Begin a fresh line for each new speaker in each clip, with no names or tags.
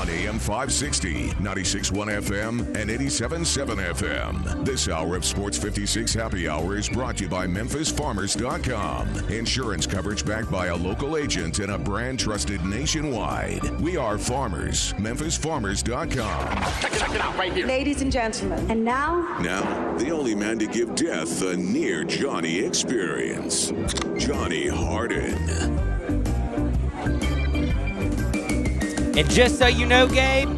on AM 560, 96.1 FM, and 87.7 FM. This hour of Sports 56 Happy Hour is brought to you by MemphisFarmers.com. Insurance coverage backed by a local agent and a brand trusted nationwide. We are farmers. MemphisFarmers.com.
Check it out right here.
Ladies and gentlemen, and
Now, the only man to give death a near Johnny experience, Johnny Harden.
And just so you know, Gabe,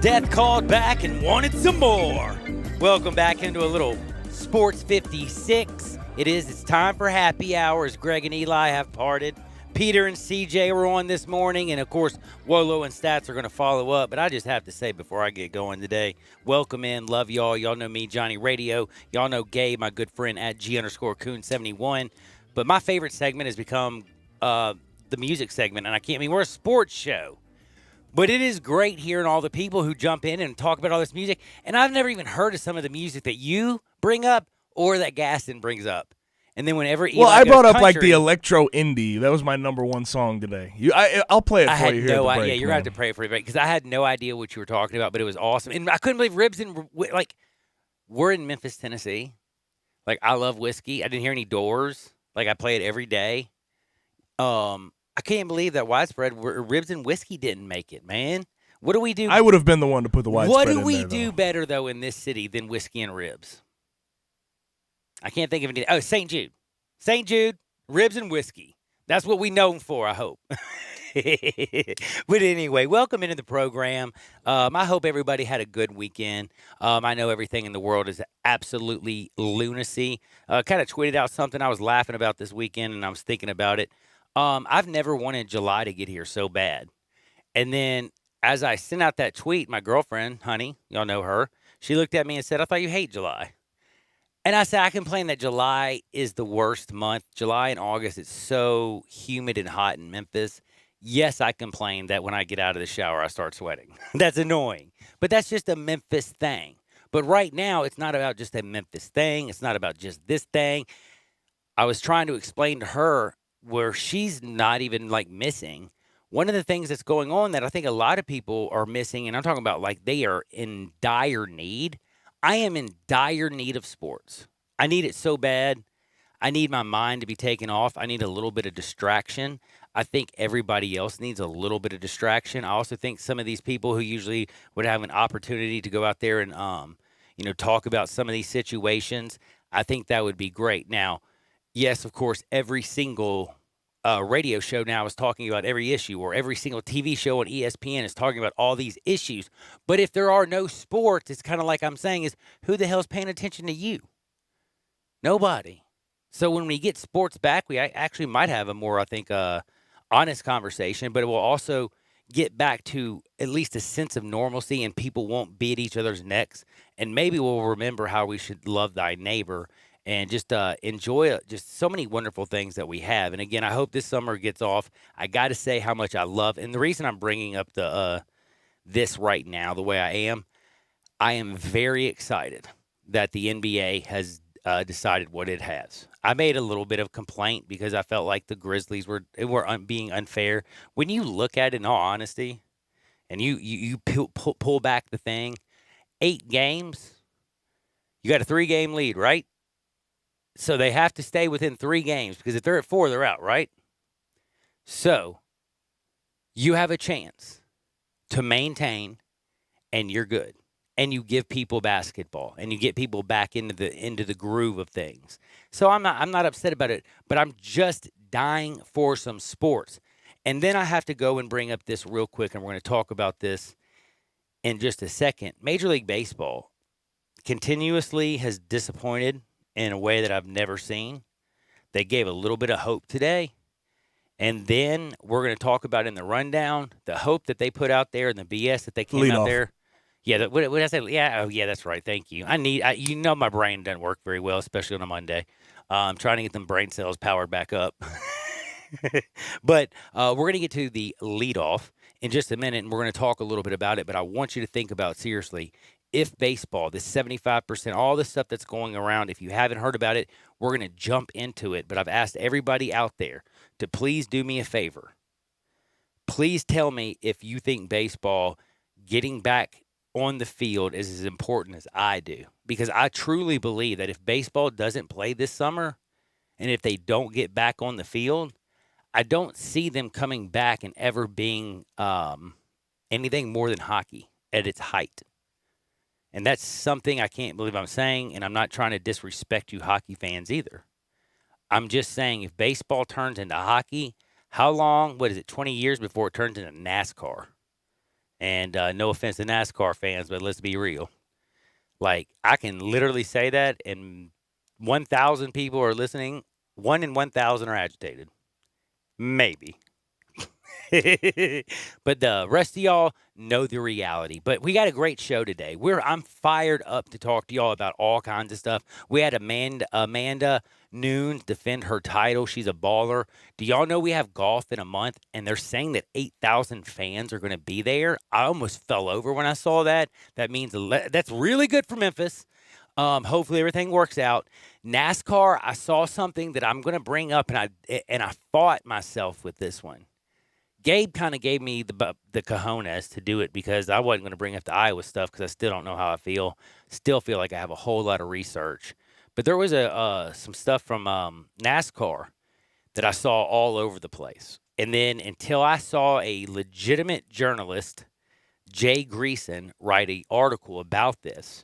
Death called back and wanted some more. Welcome back into a little Sports 56. It's time for happy hours. Greg and Eli have parted. Peter and CJ were on this morning, and of course, Wolo and Stats are going to follow up. But I just have to say before I get going today, welcome in, love y'all. Y'all know me, Johnny Radio. Y'all know Gabe, my good friend at G_Coon71. But my favorite segment has become the music segment, and we're a sports show. But it is great hearing all the people who jump in and talk about all this music. And I've never even heard of some of the music that you bring up or that Gaston brings up. And then whenever Eli
I brought up like
country,
the electro indie. That was my number one song today. I'll play it for you here at the break.
Yeah, you're going to have to pray for it because I had no idea what you were talking about, but it was awesome. And I couldn't believe Ribs and we're in Memphis, Tennessee. Like, I love whiskey. I didn't hear any Doors. Like, I play it every day. I can't believe that Widespread Ribs and Whiskey didn't make it, man. What do we do?
I would have been the one to put the Widespread
What
in
do we
there,
do better, though, in this city than Whiskey and Ribs? I can't think of anything. Oh, St. Jude. St. Jude, Ribs and Whiskey. That's what we're known for, I hope. But anyway, welcome into the program. I hope everybody had a good weekend. I know everything in the world is absolutely lunacy. Kind of tweeted out something I was laughing about this weekend, and I was thinking about it. I've never wanted July to get here so bad. And then as I sent out that tweet, my girlfriend, Honey, y'all know her, she looked at me and said, I thought you hate July. And I said, I complain that July is the worst month. July and August, it's so humid and hot in Memphis. Yes, I complain that when I get out of the shower, I start sweating. That's annoying. But that's just a Memphis thing. But right now, it's not about just a Memphis thing. It's not about just this thing. I was trying to explain to her where she's not even missing. One of the things that's going on that I think a lot of people are missing, and I'm talking about they are in dire need. I am in dire need of sports. I need it so bad. I need my mind to be taken off. I need a little bit of distraction. I think everybody else needs a little bit of distraction. I also think some of these people who usually would have an opportunity to go out there and talk about some of these situations, I think that would be great. Now, yes, of course, every single radio show now is talking about every issue, or every single TV show on ESPN is talking about all these issues. But if there are no sports, it's kind of like I'm saying is, who the hell's paying attention to you? Nobody. So when we get sports back, we actually might have a more, I think, honest conversation, but it will also get back to at least a sense of normalcy, and people won't be at each other's necks. And maybe we'll remember how we should love thy neighbor and just enjoy just so many wonderful things that we have. And again, I hope this summer gets off. I got to say how much I love, and the reason I'm bringing up this right now, the way I am very excited that the NBA has decided what it has. I made a little bit of complaint because I felt like the Grizzlies were being unfair. When you look at it in all honesty, and you pull back the thing, 8 games, you got a 3-game lead, right? So they have to stay within 3 games, because if they're at 4, they're out, right? So you have a chance to maintain, and you're good. And you give people basketball, and you get people back into the groove of things. So I'm not upset about it, but I'm just dying for some sports. And then I have to go and bring up this real quick, and we're going to talk about this in just a second. Major League Baseball continuously has disappointed in a way that I've never seen. They gave a little bit of hope today. And then we're going to talk about in the rundown the hope that they put out there and the BS that they came out there. Yeah, what did I say? Yeah, that's right. Thank you. My brain doesn't work very well, especially on a Monday. I'm trying to get them brain cells powered back up. But we're going to get to the leadoff in just a minute, and we're going to talk a little bit about it. But I want you to think about, seriously, if baseball, this 75%, all this stuff that's going around, if you haven't heard about it, we're going to jump into it. But I've asked everybody out there to please do me a favor. please tell me if you think baseball getting back on the field is as important as I do. Because I truly believe that if baseball doesn't play this summer and if they don't get back on the field, I don't see them coming back and ever being anything more than hockey at its height. And that's something I can't believe I'm saying, and I'm not trying to disrespect you hockey fans either. I'm just saying if baseball turns into hockey, how long, 20 years before it turns into NASCAR? And no offense to NASCAR fans, but let's be real. Like, I can literally say that, and 1,000 people are listening. 1 in 1,000 are agitated. Maybe. But the rest of y'all know the reality. But we got a great show today. I'm fired up to talk to y'all about all kinds of stuff. We had Amanda Nunes defend her title. She's a baller. Do y'all know we have golf in a month, and they're saying that 8,000 fans are going to be there? I almost fell over when I saw that. That means that's really good for Memphis. Hopefully everything works out. NASCAR, I saw something that I'm going to bring up, and I fought myself with this one. Gabe kind of gave me the cojones to do it because I wasn't going to bring up the Iowa stuff because I still don't know how I feel. Still feel like I have a whole lot of research. But there was some stuff from NASCAR that I saw all over the place. And then until I saw a legitimate journalist, Jay Greason, write an article about this,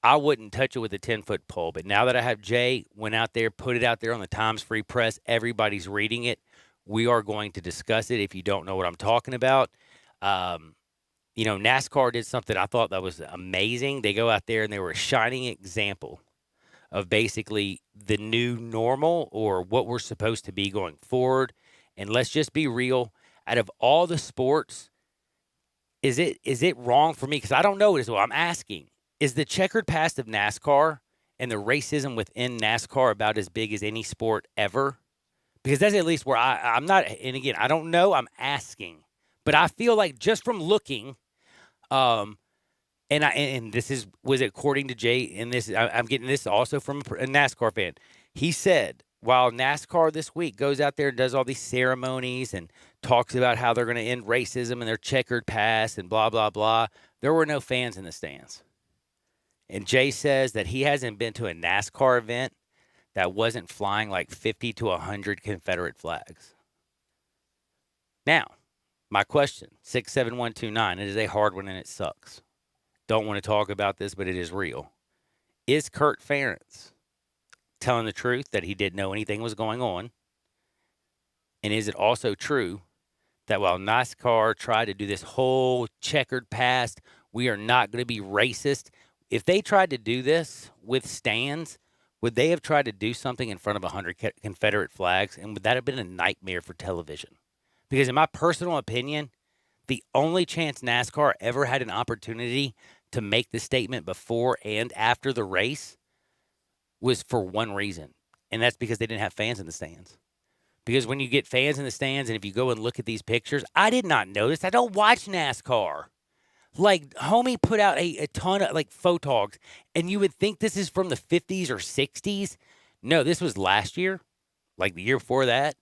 I wouldn't touch it with a 10-foot pole. But now that I have Jay, went out there, put it out there on the Times Free Press, everybody's reading it. We are going to discuss it if you don't know what I'm talking about. NASCAR did something I thought that was amazing. They go out there and they were a shining example of basically the new normal or what we're supposed to be going forward. And let's just be real. Out of all the sports, is it wrong for me? Because I don't know it as well. I'm asking, is the checkered past of NASCAR and the racism within NASCAR about as big as any sport ever? Because that's at least where I'm not, and again, I don't know, I'm asking. But I feel like just from looking, and this was according to Jay, and I'm getting this also from a NASCAR fan. He said, while NASCAR this week goes out there and does all these ceremonies and talks about how they're going to end racism and their checkered past and blah, blah, blah, there were no fans in the stands. And Jay says that he hasn't been to a NASCAR event that wasn't flying like 50 to 100 Confederate flags. Now, my question, 67129, it is a hard one and it sucks. Don't want to talk about this, but it is real. Is Kirk Ferentz telling the truth that he didn't know anything was going on? And is it also true that while NASCAR tried to do this whole checkered past, we are not going to be racist? If they tried to do this with stands, would they have tried to do something in front of 100 Confederate flags? And would that have been a nightmare for television? Because in my personal opinion, the only chance NASCAR ever had an opportunity to make the statement before and after the race was for one reason. And that's because they didn't have fans in the stands. Because when you get fans in the stands, and if you go and look at these pictures, I did not know this. I don't watch NASCAR. Like, homie put out a ton of, photogs, and you would think this is from the 50s or 60s. No, this was last year, like the year before that.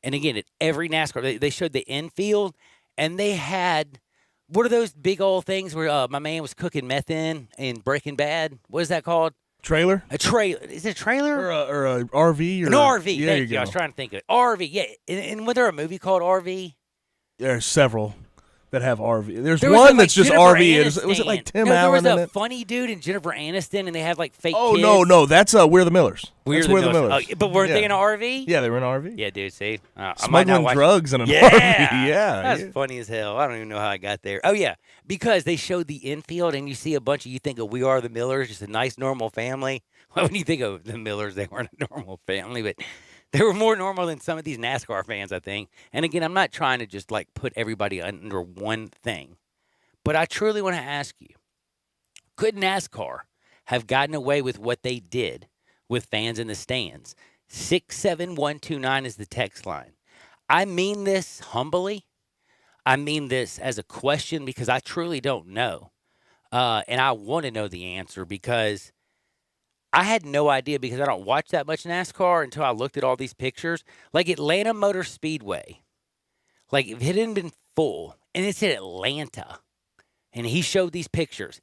And again, at every NASCAR, they showed the infield, and they had, what are those big old things where my man was cooking meth in Breaking Bad? What is that called?
Trailer?
A trailer. Is it a trailer?
Or a RV?
An RV.
Yeah,
Thank you. I was trying to think of it. RV, yeah. And was there a movie called RV?
There are several that have RV. There's
there
one that's
Jennifer
just RV.
Aniston.
Was it like Tim
Allen?
Allen
There
in
was a
it?
funny dude and Jennifer Aniston, and they had like fake
Oh,
kids.
no. That's We're the Millers.
We're the Millers. Oh, but weren't they in an RV?
Yeah, they were in an RV.
Yeah, dude, see?
Smuggling drugs in an RV. Yeah.
That's funny as hell. I don't even know how I got there. Oh, yeah, because they showed the infield, and you see a bunch of, you think of We Are the Millers, just a nice, normal family. Well, when you think of the Millers, they weren't a normal family, but they were more normal than some of these NASCAR fans, I think. And again, I'm not trying to just put everybody under one thing, but I truly want to ask you, could NASCAR have gotten away with what they did with fans in the stands? 67129 is the text line. I mean this humbly. I mean this as a question because I truly don't know. And I want to know the answer because I had no idea because I don't watch that much NASCAR until I looked at all these pictures. Like Atlanta Motor Speedway. Like, if it hadn't been full, and it's in Atlanta, and he showed these pictures,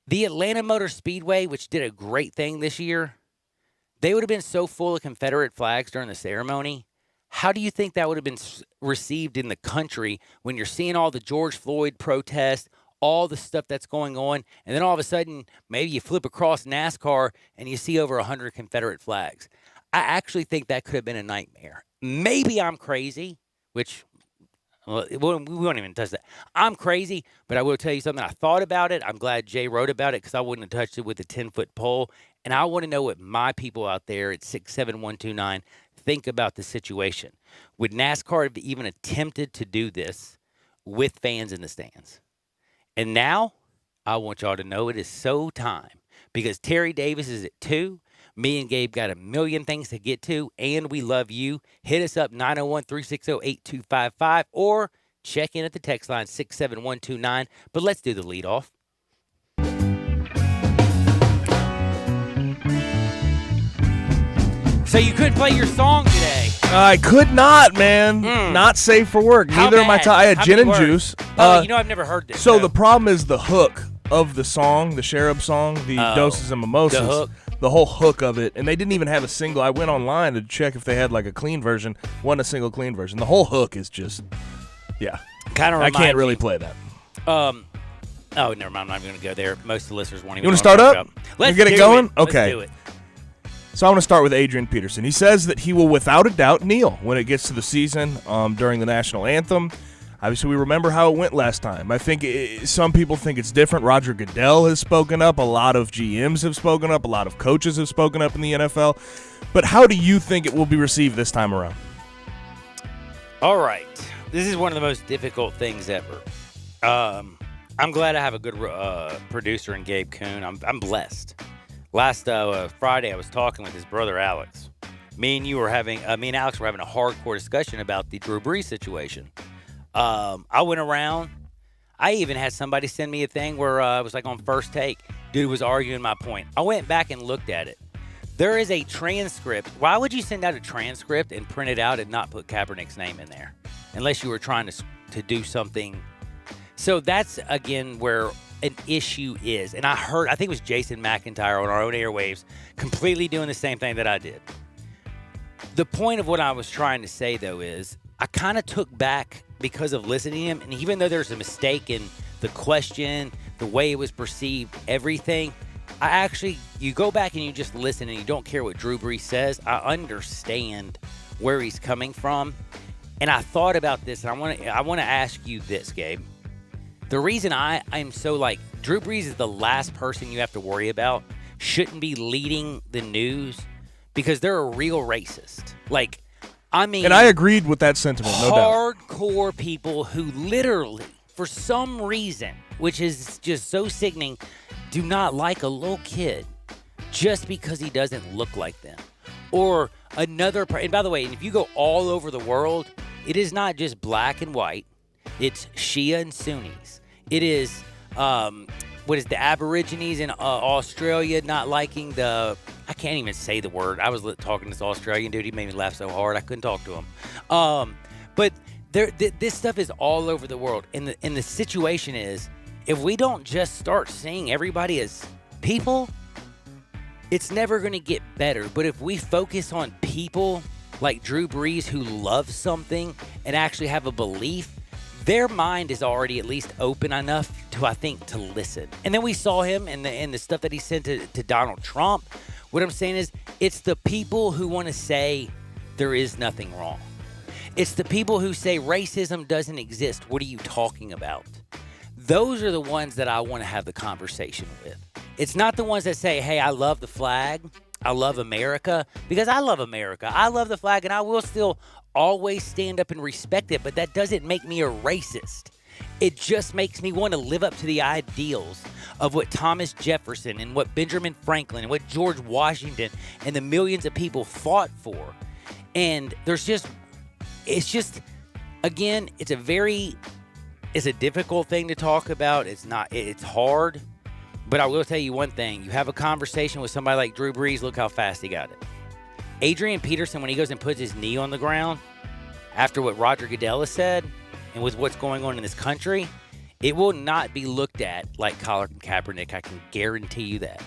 the Atlanta Motor Speedway, which did a great thing this year, they would have been so full of Confederate flags during the ceremony. How do you think that would have been received in the country when you're seeing all the George Floyd protests, all the stuff that's going on, and then all of a sudden, maybe you flip across NASCAR and you see over 100 Confederate flags? I actually think that could have been a nightmare. Maybe I'm crazy, which we won't even touch that. I'm crazy, but I will tell you something. I thought about it. I'm glad Jay wrote about it because I wouldn't have touched it with a 10-foot pole. And I want to know what my people out there at 67129 think about the situation. Would NASCAR have even attempted to do this with fans in the stands? And now, I want y'all to know it is so time because Terry Davis is at 2. Me and Gabe got a million things to get to, and we love you. Hit us up 901-360-8255 or check in at the text line 67129. But let's do the leadoff. So you couldn't play your song today.
I could not, man. Not safe for work. Neither am I. I had gin and juice.
I've never heard this.
So the problem is the hook of the song, the Cherub song, the Doses and Mimosas.
The hook.
The whole hook of it. And they didn't even have a single. I went online to check if they had like a clean version. Wasn't a single clean version. The whole hook is just, yeah.
Kind of.
I can't really play that.
Oh, never mind. I'm not even going to go there. Most of the listeners won't even.
You want to start up?
Let's
get it going?
Okay.
Let's do it. So I want to start with Adrian Peterson. He says that he will without a doubt kneel when it gets to the season during the national anthem. Obviously, we remember how it went last time. I think some people think it's different. Roger Goodell has spoken up. A lot of GMs have spoken up. A lot of coaches have spoken up in the NFL. But how do you think it will be received this time around?
All right. This is one of the most difficult things ever. I'm glad I have a good producer in Gabe Kuhn. I'm blessed. Last Friday, I was talking with his brother Alex. Me and Alex were having a hardcore discussion about the Drew Brees situation. I went around. I even had somebody send me a thing where it was like on First Take. Dude was arguing my point. I went back and looked at it. There is a transcript. Why would you send out a transcript and print it out and not put Kaepernick's name in there? Unless you were trying to do something. So that's, again, where an issue is. And I think it was Jason McIntyre on our own airwaves completely doing the same thing that I did. The point of what I was trying to say, though, is I kind of took back because of listening to him. And even though there's a mistake in the question, the way it was perceived, everything, you go back and you just listen and you don't care what Drew Brees says. I understand where he's coming from. And I thought about this, and I want to ask you this, Gabe. The reason I'm so Drew Brees is the last person you have to worry about, shouldn't be leading the news because they're a real racist. And
I agreed with that sentiment, no doubt.
Hardcore people who literally, for some reason, which is just so sickening, do not like a little kid just because he doesn't look like them. Or another, and by the way, if you go all over the world, it is not just black and white. It's Shia and Sunnis. It is, the Aborigines in Australia not liking I can't even say the word. I was talking to this Australian dude. He made me laugh so hard I couldn't talk to him. But this stuff is all over the world. And the situation is, if we don't just start seeing everybody as people, it's never going to get better. But if we focus on people like Drew Brees who love something and actually have a belief, their mind is already at least open enough to listen. And then we saw him in the stuff that he sent to Donald Trump. What I'm saying is, it's the people who want to say there is nothing wrong. It's the people who say racism doesn't exist. What are you talking about? Those are the ones that I want to have the conversation with. It's not the ones that say, hey, I love the flag. I love America. Because I love America. I love the flag, and I will still always stand up and respect it. But that doesn't make me a racist. It just makes me want to live up to the ideals of what Thomas Jefferson and what Benjamin Franklin and what George Washington and the millions of people fought for. And it's a difficult thing to talk about. It's hard. But I will tell you one thing. You have a conversation with somebody like Drew Brees, look how fast he got it. Adrian Peterson, when he goes and puts his knee on the ground, after what Roger Goodell has said and with what's going on in this country, it will not be looked at like Colin Kaepernick. I can guarantee you that.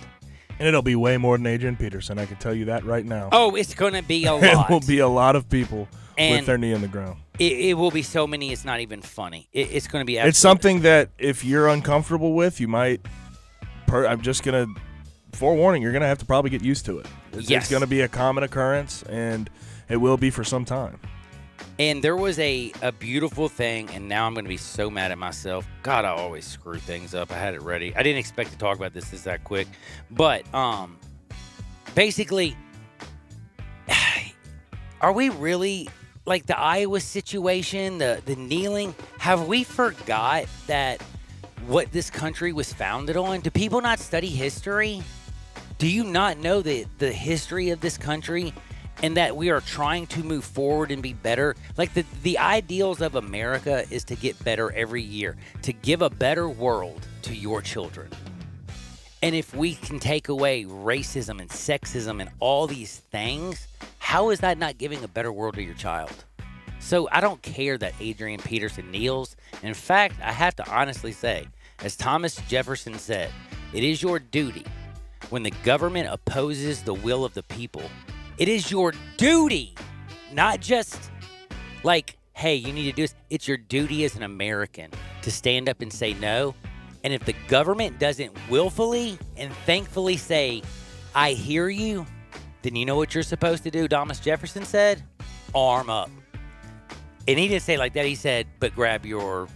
And it'll be way more than Adrian Peterson. I can tell you that right now.
Oh, it's going to be a lot.
It will be a lot of people with their knee in the ground.
It will be so many, it's not even funny. It's going to be
It's something that if you're uncomfortable with, you might I'm just going to forewarning, you're going to have to probably get used to it. It's going to be a common occurrence, and it will be for some time.
And there was a beautiful thing, and now I'm going to be so mad at myself. God, I always screw things up. I had it ready. I didn't expect to talk about this that quick. But basically, are we really, like the Iowa situation, the kneeling, have we forgot that what this country was founded on? Do people not study history? Do you not know the history of this country and that we are trying to move forward and be better? Like the ideals of America is to get better every year, to give a better world to your children. And if we can take away racism and sexism and all these things, how is that not giving a better world to your child? So I don't care that Adrian Peterson kneels. In fact, I have to honestly say, as Thomas Jefferson said, it is your duty when the government opposes the will of the people. It is your duty, not just like, hey, you need to do this. It's your duty as an American to stand up and say no. And if the government doesn't willfully and thankfully say, I hear you, then you know what you're supposed to do, Thomas Jefferson said? Arm up. And he didn't say it like that. He said, but grab your,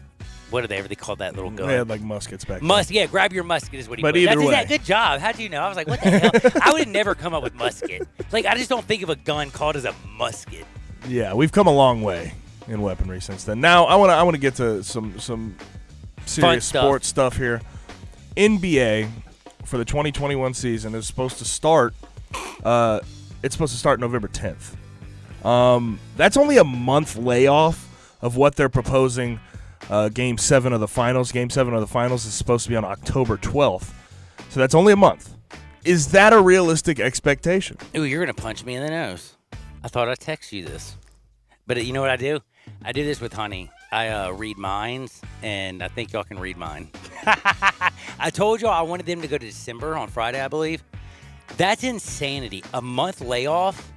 what do they ever call that little gun?
They had like muskets back then.
Yeah, grab your musket is what he
But
put.
either way.
Yeah, good job. How'd you know? I was like, what the hell? I would have never come up with musket. Like, I just don't think of a gun called as a musket.
Yeah, we've come a long way in weaponry since then. Now, I want to get to some serious sports stuff here. NBA for the 2021 season is supposed to start. It's supposed to start November 10th. That's only a month layoff of what they're proposing. Game 7 of the finals. Game 7 of the finals is supposed to be on October 12th. So that's only a month. Is that a realistic expectation?
Ooh, you're going to punch me in the nose. I thought I'd text you this. But you know what I do? I do this with Honey. I read minds, and I think y'all can read mine. I told y'all I wanted them to go to December on Friday, I believe. That's insanity. A month layoff?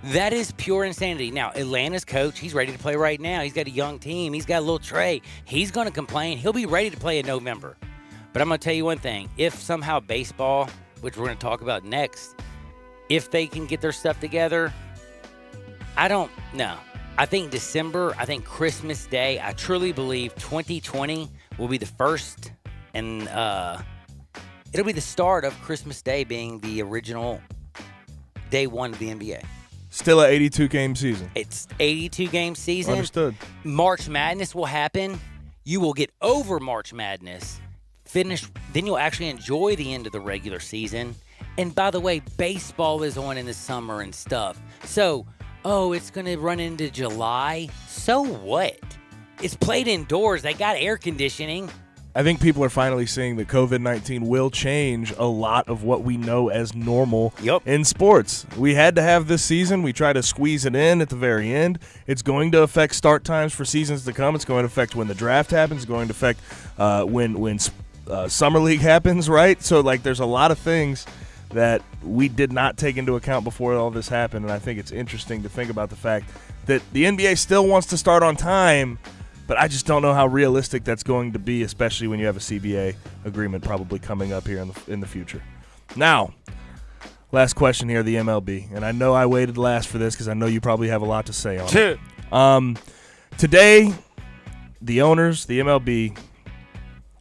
That is pure insanity. Now, Atlanta's coach, he's ready to play right now. He's got a young team. He's got a little Trey. He's going to complain. He'll be ready to play in November. But I'm going to tell you one thing. If somehow baseball, which we're going to talk about next, if they can get their stuff together, I don't know. I think December, I think Christmas Day, I truly believe 2020 will be the first, and it'll be the start of Christmas Day being the original day one of the NBA.
Still an 82-game season.
It's 82-game season.
Understood.
March Madness will happen. You will get over March Madness. Finish. Then you'll actually enjoy the end of the regular season. And by the way, baseball is on in the summer and stuff. So, it's going to run into July. So what? It's played indoors. They got air conditioning.
I think people are finally seeing that COVID-19 will change a lot of what we know as normal in sports. We had to have this season. We try to squeeze it in at the very end. It's going to affect start times for seasons to come. It's going to affect when the draft happens. It's going to affect when Summer League happens, right? So, there's a lot of things that we did not take into account before all this happened, and I think it's interesting to think about the fact that the NBA still wants to start on time, but I just don't know how realistic that's going to be, especially when you have a CBA agreement probably coming up here in the future. Now, last question here, the MLB. And I know I waited last for this because I know you probably have a lot to say on it. Today, the owners, the MLB,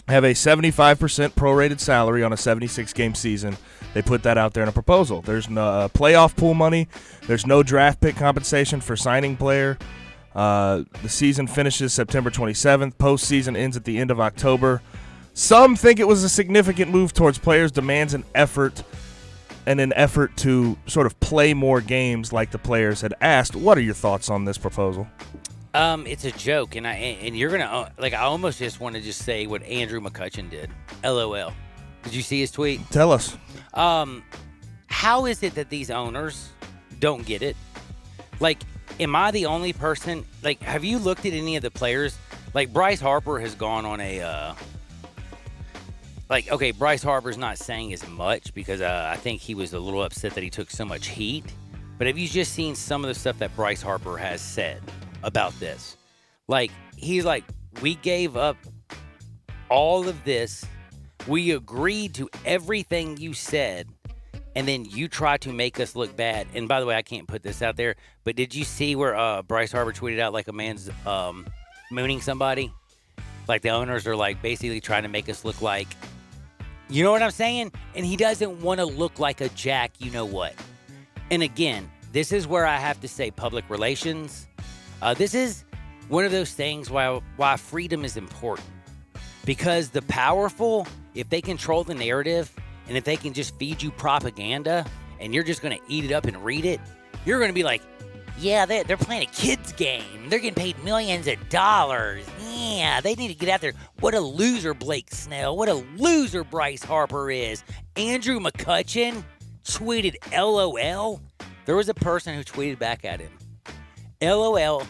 have a 75% prorated salary on a 76-game season. They put that out there in a proposal. There's no playoff pool money. There's no draft pick compensation for signing player. The season finishes September 27th. Postseason ends at the end of October. Some think it was a significant move towards players' demands and effort, and an effort to sort of play more games like the players had asked. What are your thoughts on this proposal?
It's a joke, and you're gonna I almost just want to just say what Andrew McCutchen did. LOL. Did you see his tweet?
Tell us.
How is it that these owners don't get it? am I the only person? Like, have you looked at any of the players? Like, Bryce Harper has gone on a okay, Bryce Harper's not saying as much because I think he was a little upset that he took so much heat. But have you just seen some of the stuff that Bryce Harper has said about this? Like, he's like, we gave up all of this. We agreed to everything you said, and then you try to make us look bad. And by the way, I can't put this out there, but did you see where Bryce Harper tweeted out like a man's mooning somebody? Like the owners are like basically trying to make us look like, you know what I'm saying? And he doesn't want to look like a jack, you know what? And again, this is where I have to say public relations. This is one of those things why freedom is important. Because the powerful, if they control the narrative, and if they can just feed you propaganda, and you're just going to eat it up and read it, you're going to be like, yeah, they're playing a kid's game. They're getting paid millions of dollars. Yeah, they need to get out there. What a loser Blake Snell. What a loser Bryce Harper is. Andrew McCutchen tweeted LOL. There was a person who tweeted back at him. LOL,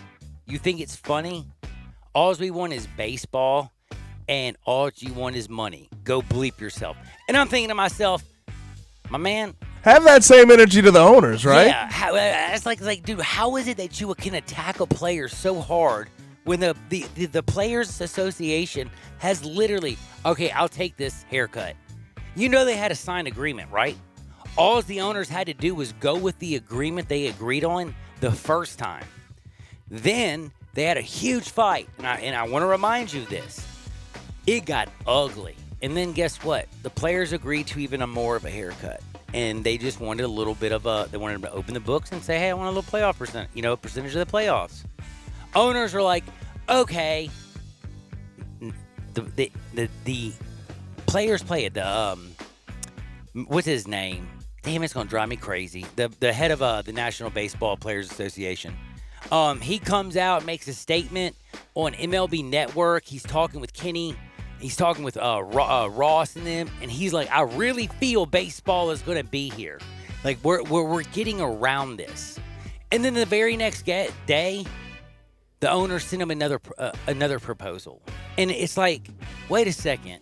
you think it's funny? All we want is baseball, and all you want is money. Go bleep yourself. And I'm thinking to myself, my man,
have that same energy to the owners, right?
Yeah, it's like, dude, how is it that you can attack a player so hard when the Players Association has literally, okay, I'll take this haircut. You know they had a signed agreement, right? All the owners had to do was go with the agreement they agreed on the first time. Then they had a huge fight, and I want to remind you of this. It got ugly. And then guess what? The players agreed to even more of a haircut. And they just wanted a little bit of they wanted to open the books and say, hey, I want a little playoff percentage of the playoffs. Owners are like, okay. The players play it. What's his name? Damn, it's going to drive me crazy. The head of the National Baseball Players Association. He comes out and makes a statement on MLB Network. He's talking with Kenny. He's talking with Ross and them, and he's like, I really feel baseball is going to be here. Like, we're getting around this. And then the very next day, the owner sent him another proposal. And it's like, wait a second.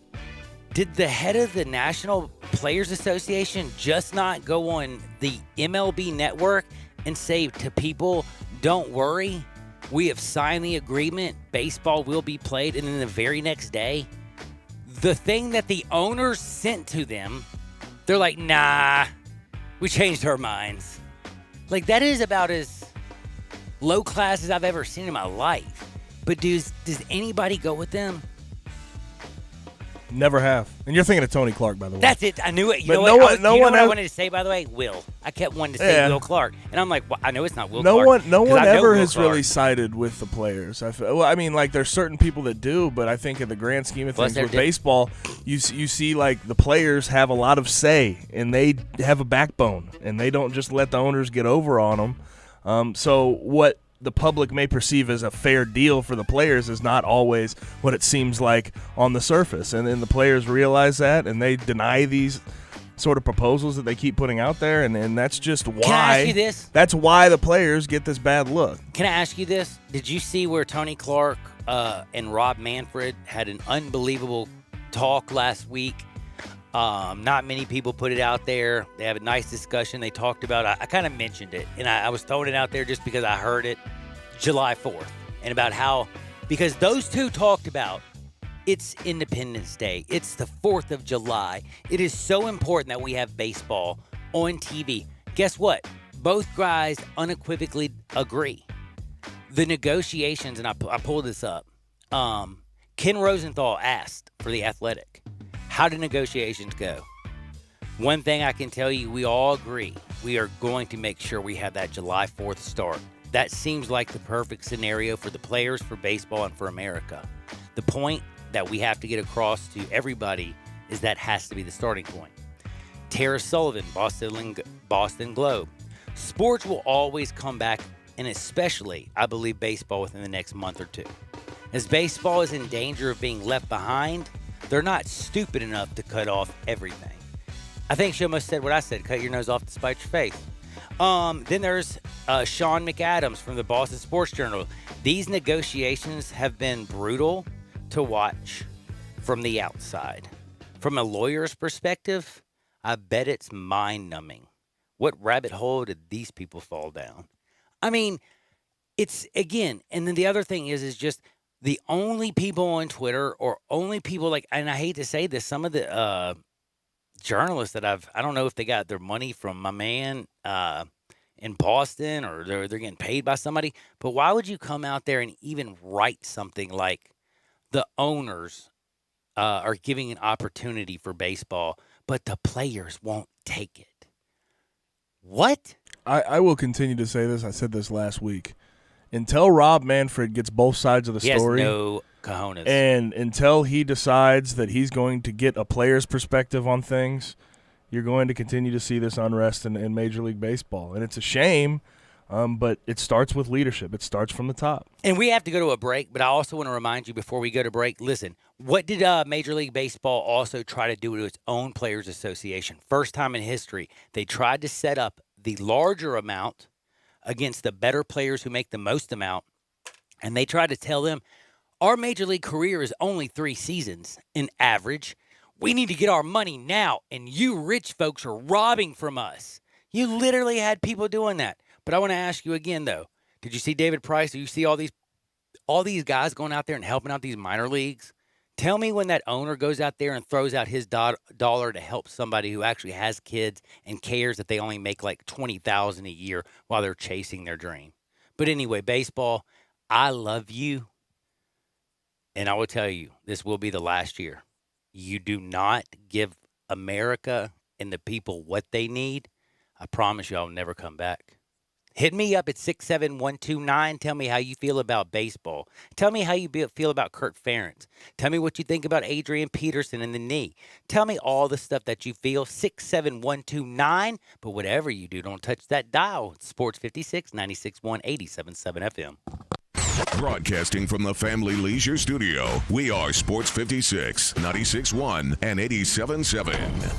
Did the head of the National Players Association just not go on the MLB Network and say to people, don't worry, we have signed the agreement, baseball will be played, and then the very next day, the thing that the owners sent to them, they're like, nah, we changed our minds. Like, that is about as low class as I've ever seen in my life. But does anybody go with them?
Never have. And you're thinking of Tony Clark, by the way.
That's it. I knew it. You
But
know what?
no
you know
one
what I
ever-
wanted to say, by the way? Will. I kept wanting to say Will Clark. And I'm like, well, I know it's not Will
No
Clark.
one
'cause I know
ever
Will
has
Clark.
really sided with the players. I mean, like, there's certain people that do, but I think in the grand scheme of
Plus
things
they're
with
diff-
baseball, you see like the players have a lot of say, and they have a backbone, and they don't just let the owners get over on them. So what the public may perceive as a fair deal for the players is not always what it seems like on the surface. And then the players realize that, and they deny these sort of proposals that they keep putting out there, and that's just why.
Can I ask you this?
That's why the players get this bad look.
Can I ask you this? Did you see where Tony Clark and Rob Manfred had an unbelievable talk last week? Not many people put it out there. They have a nice discussion. They talked about, I kind of mentioned it, and I was throwing it out there just because I heard it, July 4th, and about how, because those two talked about, it's Independence Day. It's the 4th of July. It is so important that we have baseball on TV. Guess what? Both guys unequivocally agree. The negotiations, and I pulled this up, Ken Rosenthal asked for The Athletic, how did negotiations go? One thing I can tell you, we all agree. We are going to make sure we have that July 4th start. That seems like the perfect scenario for the players, for baseball, and for America. The point that we have to get across to everybody is that has to be the starting point. Tara Sullivan, Boston Globe. Sports will always come back, and especially, I believe, baseball within the next month or two. As baseball is in danger of being left behind, they're not stupid enough to cut off everything. I think she almost said what I said, cut your nose off to spite your face. Then there's Sean McAdams from the Boston Sports Journal. These negotiations have been brutal to watch from the outside. From a lawyer's perspective, I bet it's mind-numbing. What rabbit hole did these people fall down? I mean, it's, again, and then the other thing is just the only people on Twitter or only people like, and I hate to say this, some of the journalists that I don't know if they got their money from my man in Boston or they're getting paid by somebody, but why would you come out there and even write something like the owners are giving an opportunity for baseball, but the players won't take it? What?
I will continue to say this. I said this last week. Until Rob Manfred gets both sides of the story.
He has no cojones.
And until he decides that he's going to get a player's perspective on things, you're going to continue to see this unrest in Major League Baseball. And it's a shame, but it starts with leadership. It starts from the top.
And we have to go to a break, but I also want to remind you before we go to break, listen, what did Major League Baseball also try to do to its own players' association? First time in history, they tried to set up the larger amount against the better players who make the most amount, and they tried to tell them, our Major League career is only 3 seasons in average. We need to get our money now, and you rich folks are robbing from us. You literally had people doing that. But I want to ask you again, though. Did you see David Price? Do you see all these guys going out there and helping out these minor leagues? Tell me when that owner goes out there and throws out his dollar to help somebody who actually has kids and cares that they only make like $20,000 a year while they're chasing their dream. But anyway, baseball, I love you. And I will tell you, this will be the last year. You do not give America and the people what they need, I promise you I'll never come back. Hit me up at 67129. Tell me how you feel about baseball. Tell me how you feel about Kurt Ferentz. Tell me what you think about Adrian Peterson and the knee. Tell me all the stuff that you feel. 67129. But whatever you do, don't touch that dial. It's Sports 56, 96.1, 87.7 FM.
Broadcasting from the Family Leisure Studio, we are Sports 56, 96.1, and 87.7.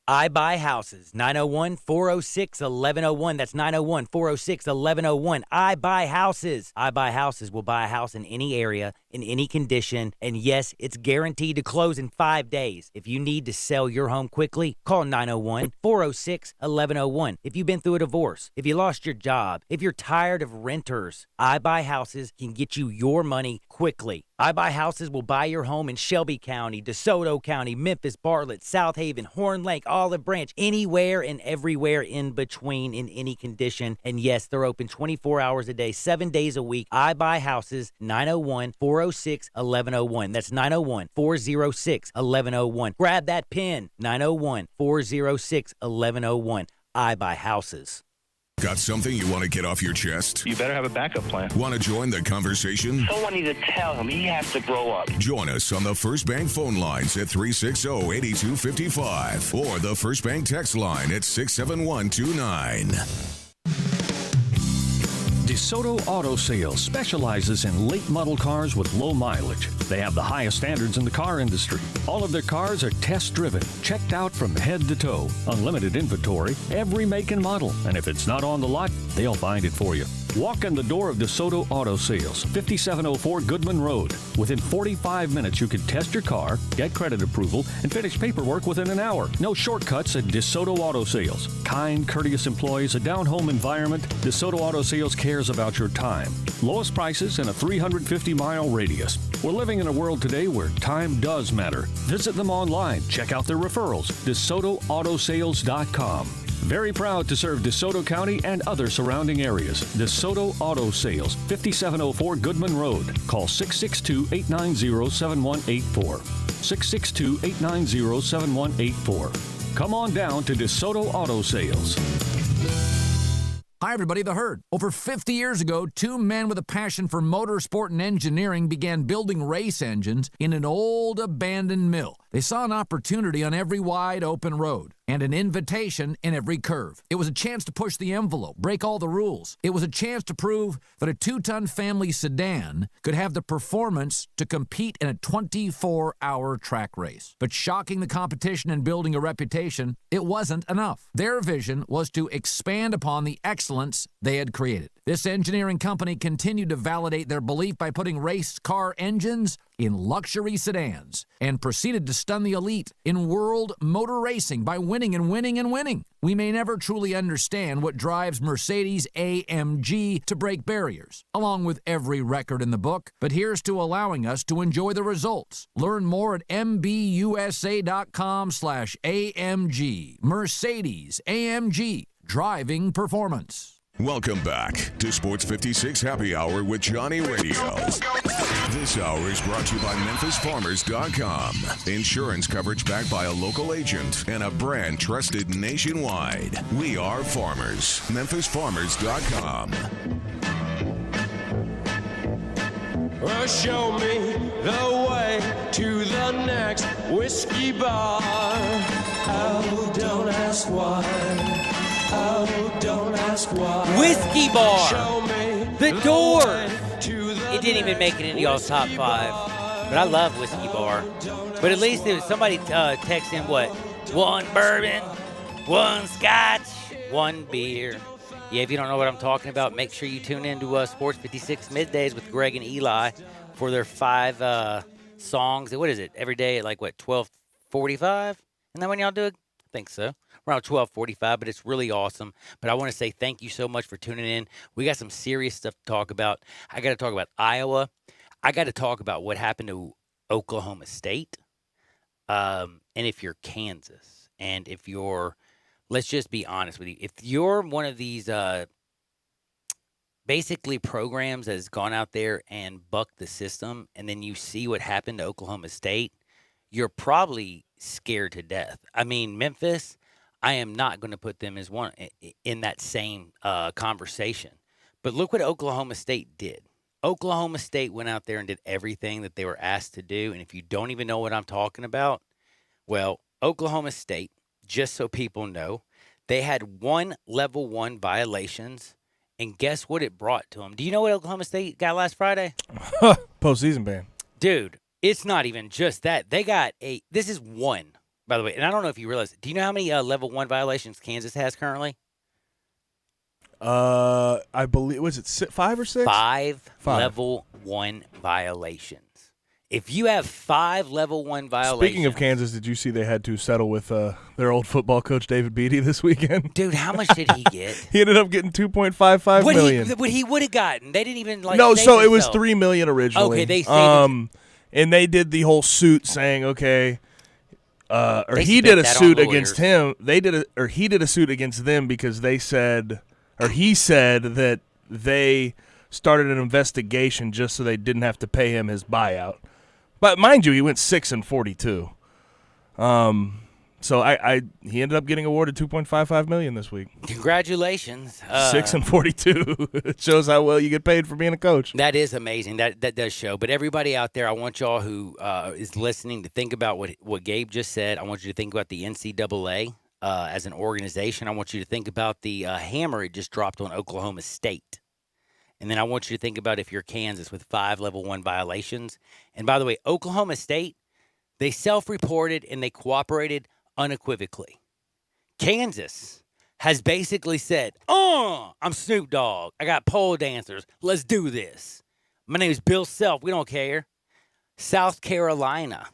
I Buy Houses, 901-406-1101. That's 901-406-1101. I Buy Houses. I Buy Houses will buy a house in any area, in any condition, and yes, it's guaranteed to close in 5 days. If you need to sell your home quickly, call 901-406-1101. If you've been through a divorce, if you lost your job, if you're tired of renters, I Buy Houses can get you your money quickly. I Buy Houses will buy your home in Shelby County, DeSoto County, Memphis, Bartlett, South Haven, Horn Lake, Olive Branch, anywhere and everywhere in between in any condition. And yes, they're open 24 hours a day, 7 days a week. I Buy Houses, 901-406-1101. That's 901-406-1101. Grab that pen, 901-406-1101. I Buy Houses.
Got something you want to get off your chest?
You better have a backup plan.
Want to join the conversation?
Someone needs to tell him he has to grow up.
Join us on the First Bank phone lines at 360-8255 or the First Bank text line at 67129.
DeSoto Auto Sales specializes in late model cars with low mileage. They have the highest standards in the car industry. All of their cars are test-driven, checked out from head to toe, unlimited inventory, every make and model. And if it's not on the lot, they'll find it for you. Walk in the door of DeSoto Auto Sales, 5704 Goodman Road. Within 45 minutes, you can test your car, get credit approval, and finish paperwork within an hour. No shortcuts at DeSoto Auto Sales. Kind, courteous employees, a down-home environment. DeSoto Auto Sales cares about your time. Lowest prices in a 350-mile radius. We're living in a world today where time does matter. Visit them online. Check out their referrals. DeSotoAutosales.com. Very proud to serve DeSoto County and other surrounding areas. DeSoto Auto Sales, 5704 Goodman Road. Call 662-890-7184. 662-890-7184. Come on down to DeSoto Auto Sales.
Hi, everybody, The Herd. Over 50 years ago, two men with a passion for motorsport and engineering began building race engines in an old abandoned mill. They saw an opportunity on every wide open road and an invitation in every curve. It was a chance to push the envelope, break all the rules. It was a chance to prove that a 2-ton family sedan could have the performance to compete in a 24-hour track race. But shocking the competition and building a reputation, it wasn't enough. Their vision was to expand upon the excellence they had created. This engineering company continued to validate their belief by putting race car engines in luxury sedans and proceeded to stun the elite in world motor racing by winning and winning and winning. We may never truly understand what drives Mercedes-AMG to break barriers, along with every record in the book, but here's to allowing us to enjoy the results. Learn more at mbusa.com/AMG. Mercedes-AMG. Driving performance.
Welcome back to Sports 56 Happy Hour with Johnny Radio. This hour is brought to you by MemphisFarmers.com. Insurance coverage backed by a local agent and a brand trusted nationwide. We are farmers. MemphisFarmers.com.
Well, show me the way to the next whiskey bar. Oh, don't ask why. Oh, don't ask why.
Whiskey Bar.
Show me
The Door.
to the
It didn't even make it into y'all's top 5. But I love Whiskey Bar. But at least if somebody texts in what? 1 bourbon, 1 scotch, 1 beer. Yeah, if you don't know what I'm talking about, make sure you tune in to Sports 56 Middays with Greg and Eli for their 5 songs. What is it? Every day at 12:45? Isn't that when y'all do it? I think so. Around 12:45, but it's really awesome. But I want to say thank you so much for tuning in. We got some serious stuff to talk about. I got to talk about Iowa. I got to talk about what happened to Oklahoma State. And if you're Kansas, and if you're, let's just be honest with you, if you're one of these basically programs that has gone out there and bucked the system, and then you see what happened to Oklahoma State, you're probably scared to death. I mean, Memphis, I am not going to put them as one in that same conversation. But look what Oklahoma State did. Oklahoma State went out there and did everything that they were asked to do. And if you don't even know what I'm talking about, well, Oklahoma State, just so people know, they had 1 level 1 violations. And guess what it brought to them? Do you know what Oklahoma State got last Friday?
Postseason ban.
Dude, it's not even just that. They got this is 1. By the way, and I don't know if you realize, do you know how many level 1 violations Kansas has currently?
I believe, was it 5 or 6?
5 level 1 violations. If you have 5 level 1 violations.
Speaking of Kansas, did you see they had to settle with their old football coach, David Beatty, this weekend?
Dude, how much did he get?
He ended up getting $2.55 million.
What he would have gotten. They didn't even
No, so it was $3 million originally.
Okay, they saved
and they did the whole suit saying, okay, or
They
he did a
spent that
suit
on
against
lawyers.
him. He did a suit against them because they said, or he said that they started an investigation just so they didn't have to pay him his buyout. But mind you, he went 6-42. So he ended up getting awarded $2.55 million this week.
Congratulations.
6-42. It shows how well you get paid for being a coach.
That is amazing. That does show. But everybody out there, I want y'all who is listening to think about what Gabe just said. I want you to think about the NCAA as an organization. I want you to think about the hammer it just dropped on Oklahoma State. And then I want you to think about if you're Kansas with 5 level 1 violations. And by the way, Oklahoma State, they self-reported and they cooperated unequivocally. Kansas has basically said, I'm Snoop Dogg. I got pole dancers. Let's do this. My name is Bill Self. We don't care. South Carolina,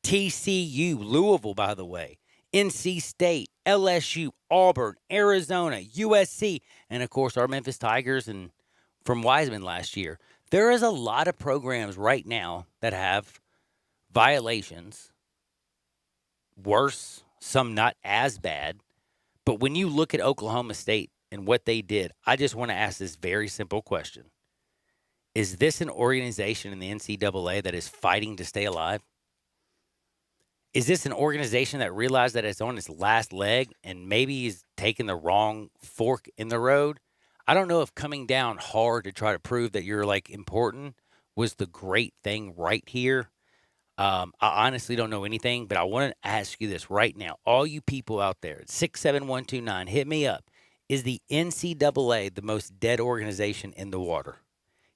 TCU, Louisville, by the way, NC State, LSU, Auburn, Arizona, USC, and, of course, our Memphis Tigers and from Wiseman last year. There is a lot of programs right now that have violations. Worse, some not as bad. But when you look at Oklahoma State and what they did, I just want to ask this very simple question. Is this an organization in the NCAA that is fighting to stay alive? Is this an organization that realized that it's on its last leg and maybe is taking the wrong fork in the road? I don't know if coming down hard to try to prove that you're important was the great thing right here. I honestly don't know anything, but I want to ask you this right now. All you people out there, 67129, hit me up. Is the NCAA the most dead organization in the water?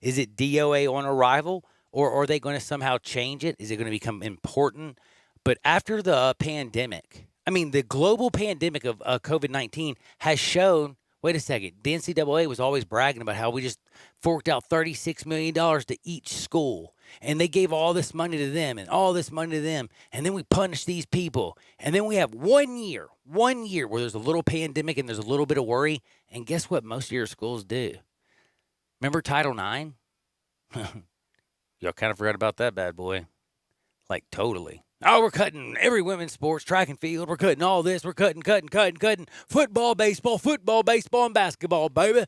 Is it DOA on arrival, or are they going to somehow change it? Is it going to become important? But after the pandemic, I mean, the global pandemic of COVID-19 has shown, wait a second, the NCAA was always bragging about how we just forked out $36 million to each school. And they gave all this money to them and all this money to them. And then we punish these people. And then we have 1 year where there's a little pandemic and there's a little bit of worry. And guess what most of your schools do? Remember Title IX? Y'all kind of forgot about that bad boy. Like, totally. Oh, we're cutting every women's sports, track and field. We're cutting all this. We're cutting. Football, baseball, and basketball, baby.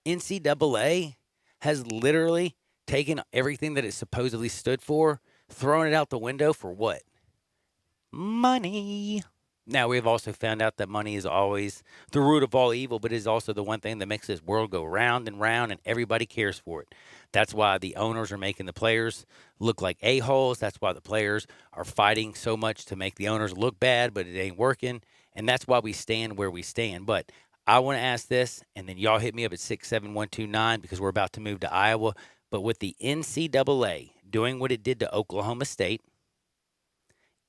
NCAA has literally taken everything that it supposedly stood for, thrown it out the window for what? Money. Now, we've also found out that money is always the root of all evil, but it is also the one thing that makes this world go round and round, and everybody cares for it. That's why the owners are making the players look like a-holes. That's why the players are fighting so much to make the owners look bad, but it ain't working. And that's why we stand where we stand. But I want to ask this, and then y'all hit me up at 67129 because we're about to move to Iowa. But with the NCAA doing what it did to Oklahoma State,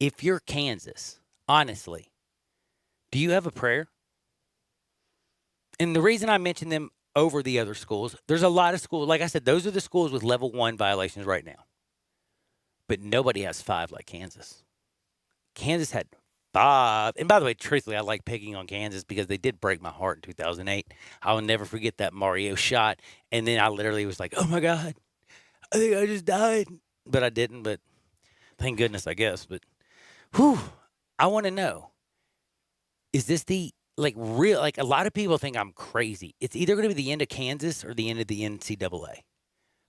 if you're Kansas, honestly, do you have a prayer? And the reason I mention them over the other schools, there's a lot of schools. Like I said, those are the schools with level 1 violations right now. But nobody has 5 like Kansas. Kansas had 5. And by the way, truthfully, I like picking on Kansas because they did break my heart in 2008. I will never forget that Mario shot. And then I literally was like, oh, my God, I think I just died. But I didn't. But thank goodness, I guess. But, whew, I want to know, is this the, real, a lot of people think I'm crazy. It's either going to be the end of Kansas or the end of the NCAA.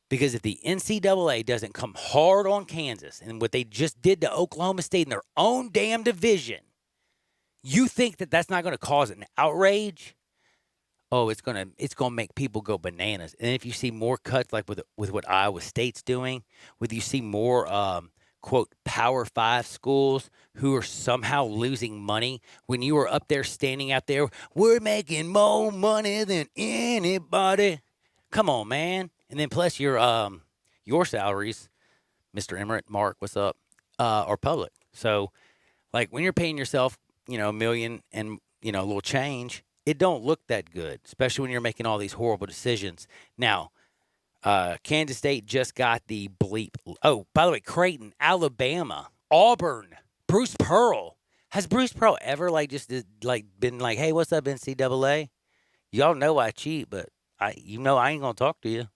Because if the NCAA doesn't come hard on Kansas and what they just did to Oklahoma State in their own damn division, you think that that's not going to cause an outrage? Oh, it's going to make people go bananas. And if you see more cuts like with what Iowa State's doing, with you see more quote Power 5 schools who are somehow losing money when you were up there standing out there, we're making more money than anybody. Come on, man. And then plus your salaries, Mr. Emmerich, Mark, what's up, are public. So, when you're paying yourself, $1 million and, a little change, it don't look that good, especially when you're making all these horrible decisions. Now, Kansas State just got the bleep. Oh, by the way, Creighton, Alabama, Auburn, Bruce Pearl. Has Bruce Pearl ever, been like, hey, what's up, NCAA? Y'all know I cheat, but I ain't going to talk to you.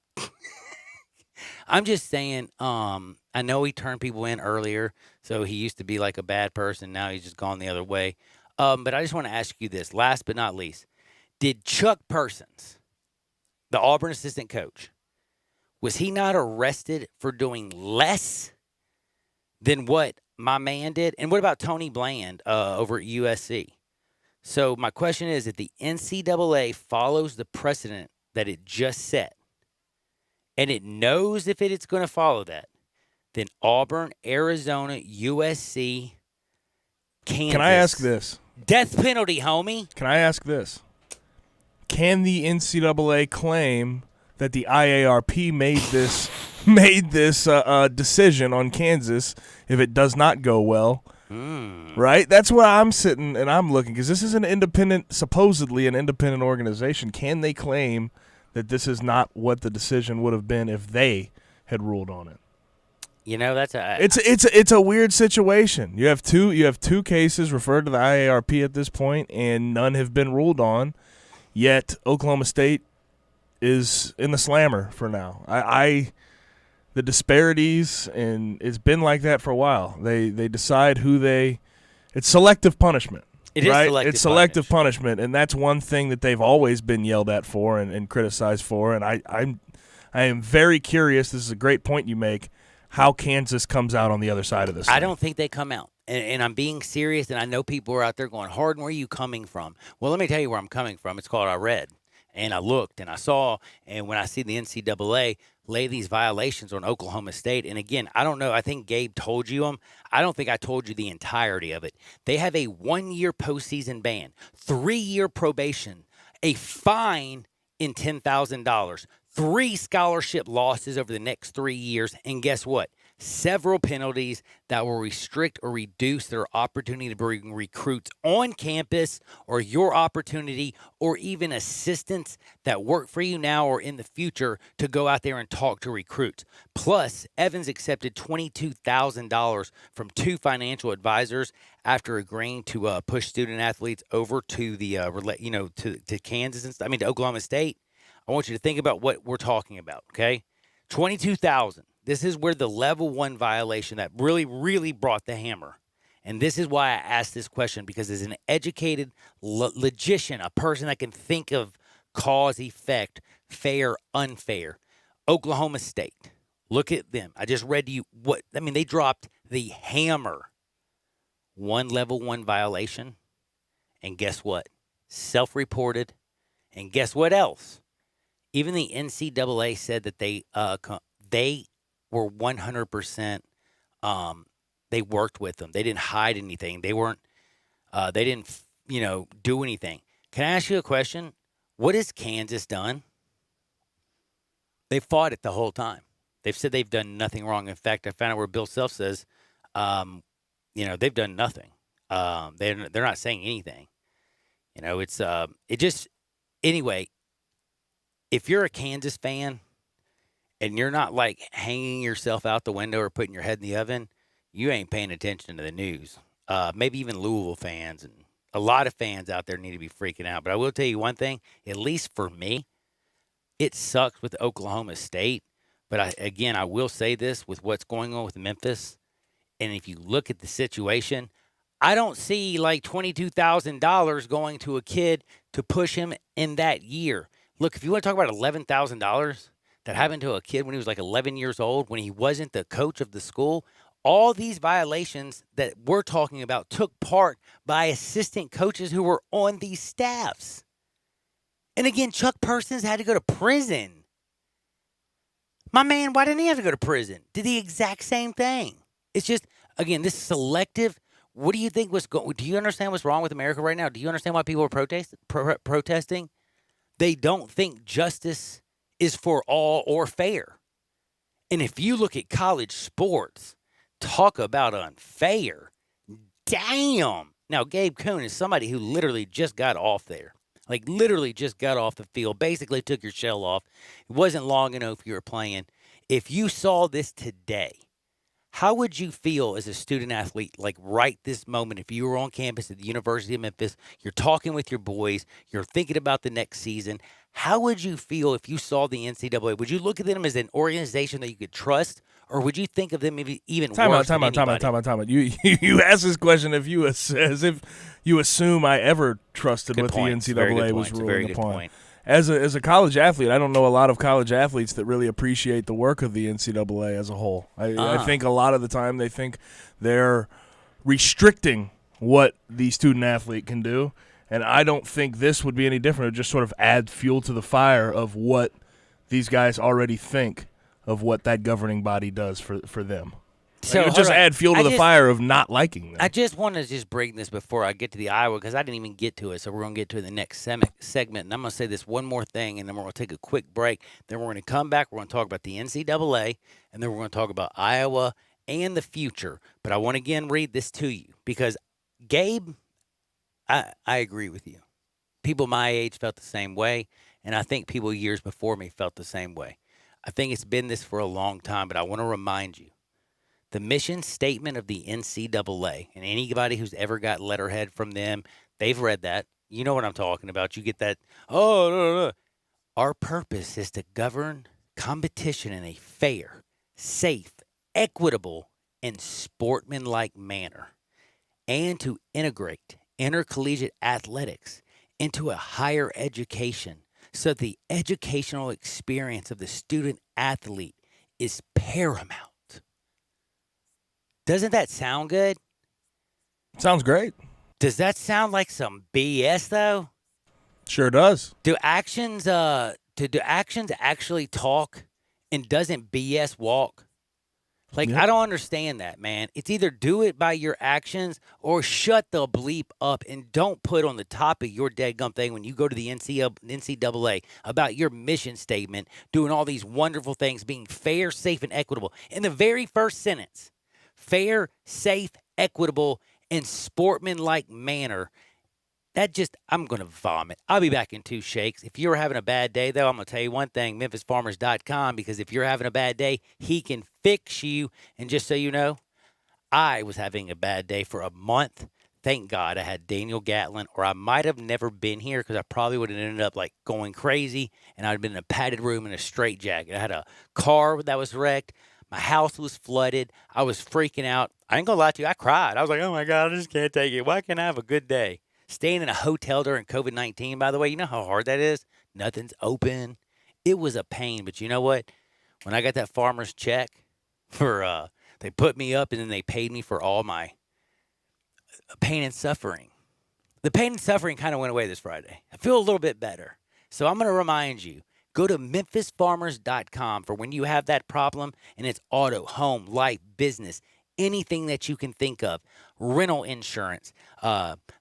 I'm just saying, I know he turned people in earlier, so he used to be like a bad person. Now he's just gone the other way. But I just want to ask you this, last but not least. Did Chuck Persons, the Auburn assistant coach, was he not arrested for doing less than what my man did? And what about Tony Bland over at USC? So my question is, if the NCAA follows the precedent that it just set, and it knows if it's going to follow that, then Auburn, Arizona, USC, Kansas. Can
I ask this?
Death penalty, homie.
Can I ask this? Can the NCAA claim that the IARP made this decision on Kansas if it does not go well? Right? That's where I'm sitting and I'm looking, because this is supposedly an independent organization. Can they claim that this is not what the decision would have been if they had ruled on it? It's a weird situation. You have two cases referred to the IARP at this point, and none have been ruled on. Yet Oklahoma State is in the slammer for now. The disparities, and it's been like that for a while. They decide it's selective punishment.
It is
right? It's selective punishment, and that's one thing that they've always been yelled at for and criticized for. And I am very curious. This is a great point you make. How Kansas comes out on the other side of this.
I don't think they come out. And I'm being serious, and I know people are out there going, Harden, where are you coming from? Well, let me tell you where I'm coming from. It's called I read. And I looked and I saw, and when I see the NCAA lay these violations on Oklahoma State, and again, I don't know, I think Gabe told you them. I don't think I told you the entirety of it. They have a 1-year postseason ban, 3-year probation, a fine in $10,000, 3 scholarship losses over the next 3 years, and guess what? Several penalties that will restrict or reduce their opportunity to bring recruits on campus, or your opportunity or even assistants that work for you now or in the future to go out there and talk to recruits. Plus, Evans accepted $22,000 from 2 financial advisors after agreeing to push student athletes over to the to Kansas and to Oklahoma State. I want you to think about what we're talking about, okay? $22,000. This is where the level 1 violation that really, really brought the hammer. And this is why I asked this question, because as an educated logician, a person that can think of cause, effect, fair, unfair, Oklahoma State, look at them. I just read to you they dropped the hammer. 1 level 1 violation. And guess what? Self-reported. And guess what else? Even the NCAA said that they were 100%. They worked with them. They didn't hide anything. They weren't. They didn't. Do anything. Can I ask you a question? What has Kansas done? They fought it the whole time. They've said they've done nothing wrong. In fact, I found out where Bill Self says, they've done nothing. They're not saying anything. Anyway. If you're a Kansas fan and you're not like hanging yourself out the window or putting your head in the oven, you ain't paying attention to the news. Maybe even Louisville fans and a lot of fans out there need to be freaking out. But I will tell you one thing, at least for me, it sucks with Oklahoma State. But I will say this with what's going on with Memphis. And if you look at the situation, I don't see like $22,000 going to a kid to push him in that year. Look, if you want to talk about $11,000 that happened to a kid when he was like 11 years old, when he wasn't the coach of the school, all these violations that we're talking about took part by assistant coaches who were on these staffs. And again, Chuck Persons had to go to prison. My man, why didn't he have to go to prison? Did the exact same thing. It's just, again, this selective. What do you think was going? Do you understand what's wrong with America right now? Do you understand why people are protesting? They don't think justice is for all or fair. And if you look at college sports, talk about unfair. Damn. Now, Gabe Kuhn is somebody who literally just got off there. Like, literally just got off the field. Basically took your shell off. It wasn't long enough you were playing. If you saw this today, how would you feel as a student athlete, like right this moment, if you were on campus at the University of Memphis, you're talking with your boys, you're thinking about the next season, how would you feel if you saw the NCAA? Would you look at them as an organization that you could trust, or would you think of them even worse than anybody?
Time out. You asked this question as if you assume I ever trusted
Good
what
point.
the NCAA was ruling
Very good
upon.
point.
As a college athlete, I don't know a lot of college athletes that really appreciate the work of the NCAA as a whole. I think a lot of the time they think they're restricting what the student athlete can do, and I don't think this would be any different. It would just sort of add fuel to the fire of what these guys already think of what that governing body does for them.
So
it would just add fuel to the fire of not liking them.
I just want to just bring this before I get to the Iowa, because I didn't even get to it, so we're going to get to it in the next segment. And I'm going to say this one more thing, and then we're going to take a quick break. Then we're going to come back. We're going to talk about the NCAA, and then we're going to talk about Iowa and the future. But I want to again read this to you, because Gabe, I agree with you. People my age felt the same way, and I think people years before me felt the same way. I think it's been this for a long time, but I want to remind you. The mission statement of the NCAA, and anybody who's ever got letterhead from them, they've read that. You know what I'm talking about. You get that, no. Our purpose is to govern competition in a fair, safe, equitable, and sportsmanlike manner, and to integrate intercollegiate athletics into a higher education so the educational experience of the student athlete is paramount. Doesn't that sound good?
Sounds great.
Does that sound like some BS, though?
Sure does.
Do actions actually talk, and doesn't BS walk? Like,
Yep.
I don't understand that, man. It's either do it by your actions or shut the bleep up and don't put on the top of your dadgum thing when you go to the NCAA about your mission statement, doing all these wonderful things, being fair, safe, and equitable. In the very first sentence, fair, safe, equitable, and sportsmanlike manner. I'm going to vomit. I'll be back in 2 shakes. If you're having a bad day, though, I'm going to tell you one thing, MemphisFarmers.com, because if you're having a bad day, he can fix you. And just so you know, I was having a bad day for a month. Thank God I had Daniel Gatlin, or I might have never been here because I probably would have ended up like going crazy, and I'd been in a padded room in a straitjacket. I had a car that was wrecked. My house was flooded. I was freaking out. I ain't going to lie to you. I cried. I was like, oh, my God, I just can't take it. Why can't I have a good day? Staying in a hotel during COVID-19, by the way, you know how hard that is? Nothing's open. It was a pain, but you know what? When I got that farmer's check for, they put me up and then they paid me for all my pain and suffering. The pain and suffering kind of went away this Friday. I feel a little bit better. So I'm going to remind you, go to MemphisFarmers.com for when you have that problem, and it's auto, home, life, business, anything that you can think of, rental insurance,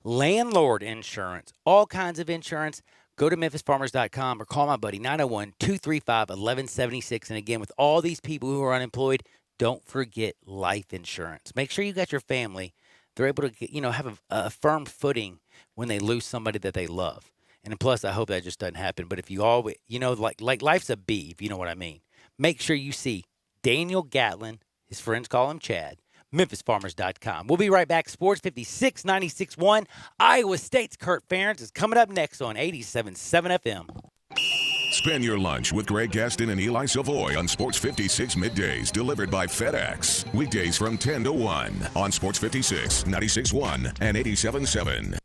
landlord insurance, all kinds of insurance. Go to MemphisFarmers.com or call my buddy 901-235-1176. And again, with all these people who are unemployed, don't forget life insurance. Make sure you got your family. They're able to get, have a firm footing when they lose somebody that they love. And plus, I hope that just doesn't happen. But if you always, like life's a bee, if you know what I mean. Make sure you see Daniel Gatlin, his friends call him Chad, MemphisFarmers.com. We'll be right back. Sports 56, 96.1. Iowa State's Kurt Ferentz is coming up next on 87.7 FM.
Spend your lunch with Greg Gaston and Eli Savoy on Sports 56 middays, delivered by FedEx. Weekdays from 10 to 1 on Sports 56, 96.1, and 87.7.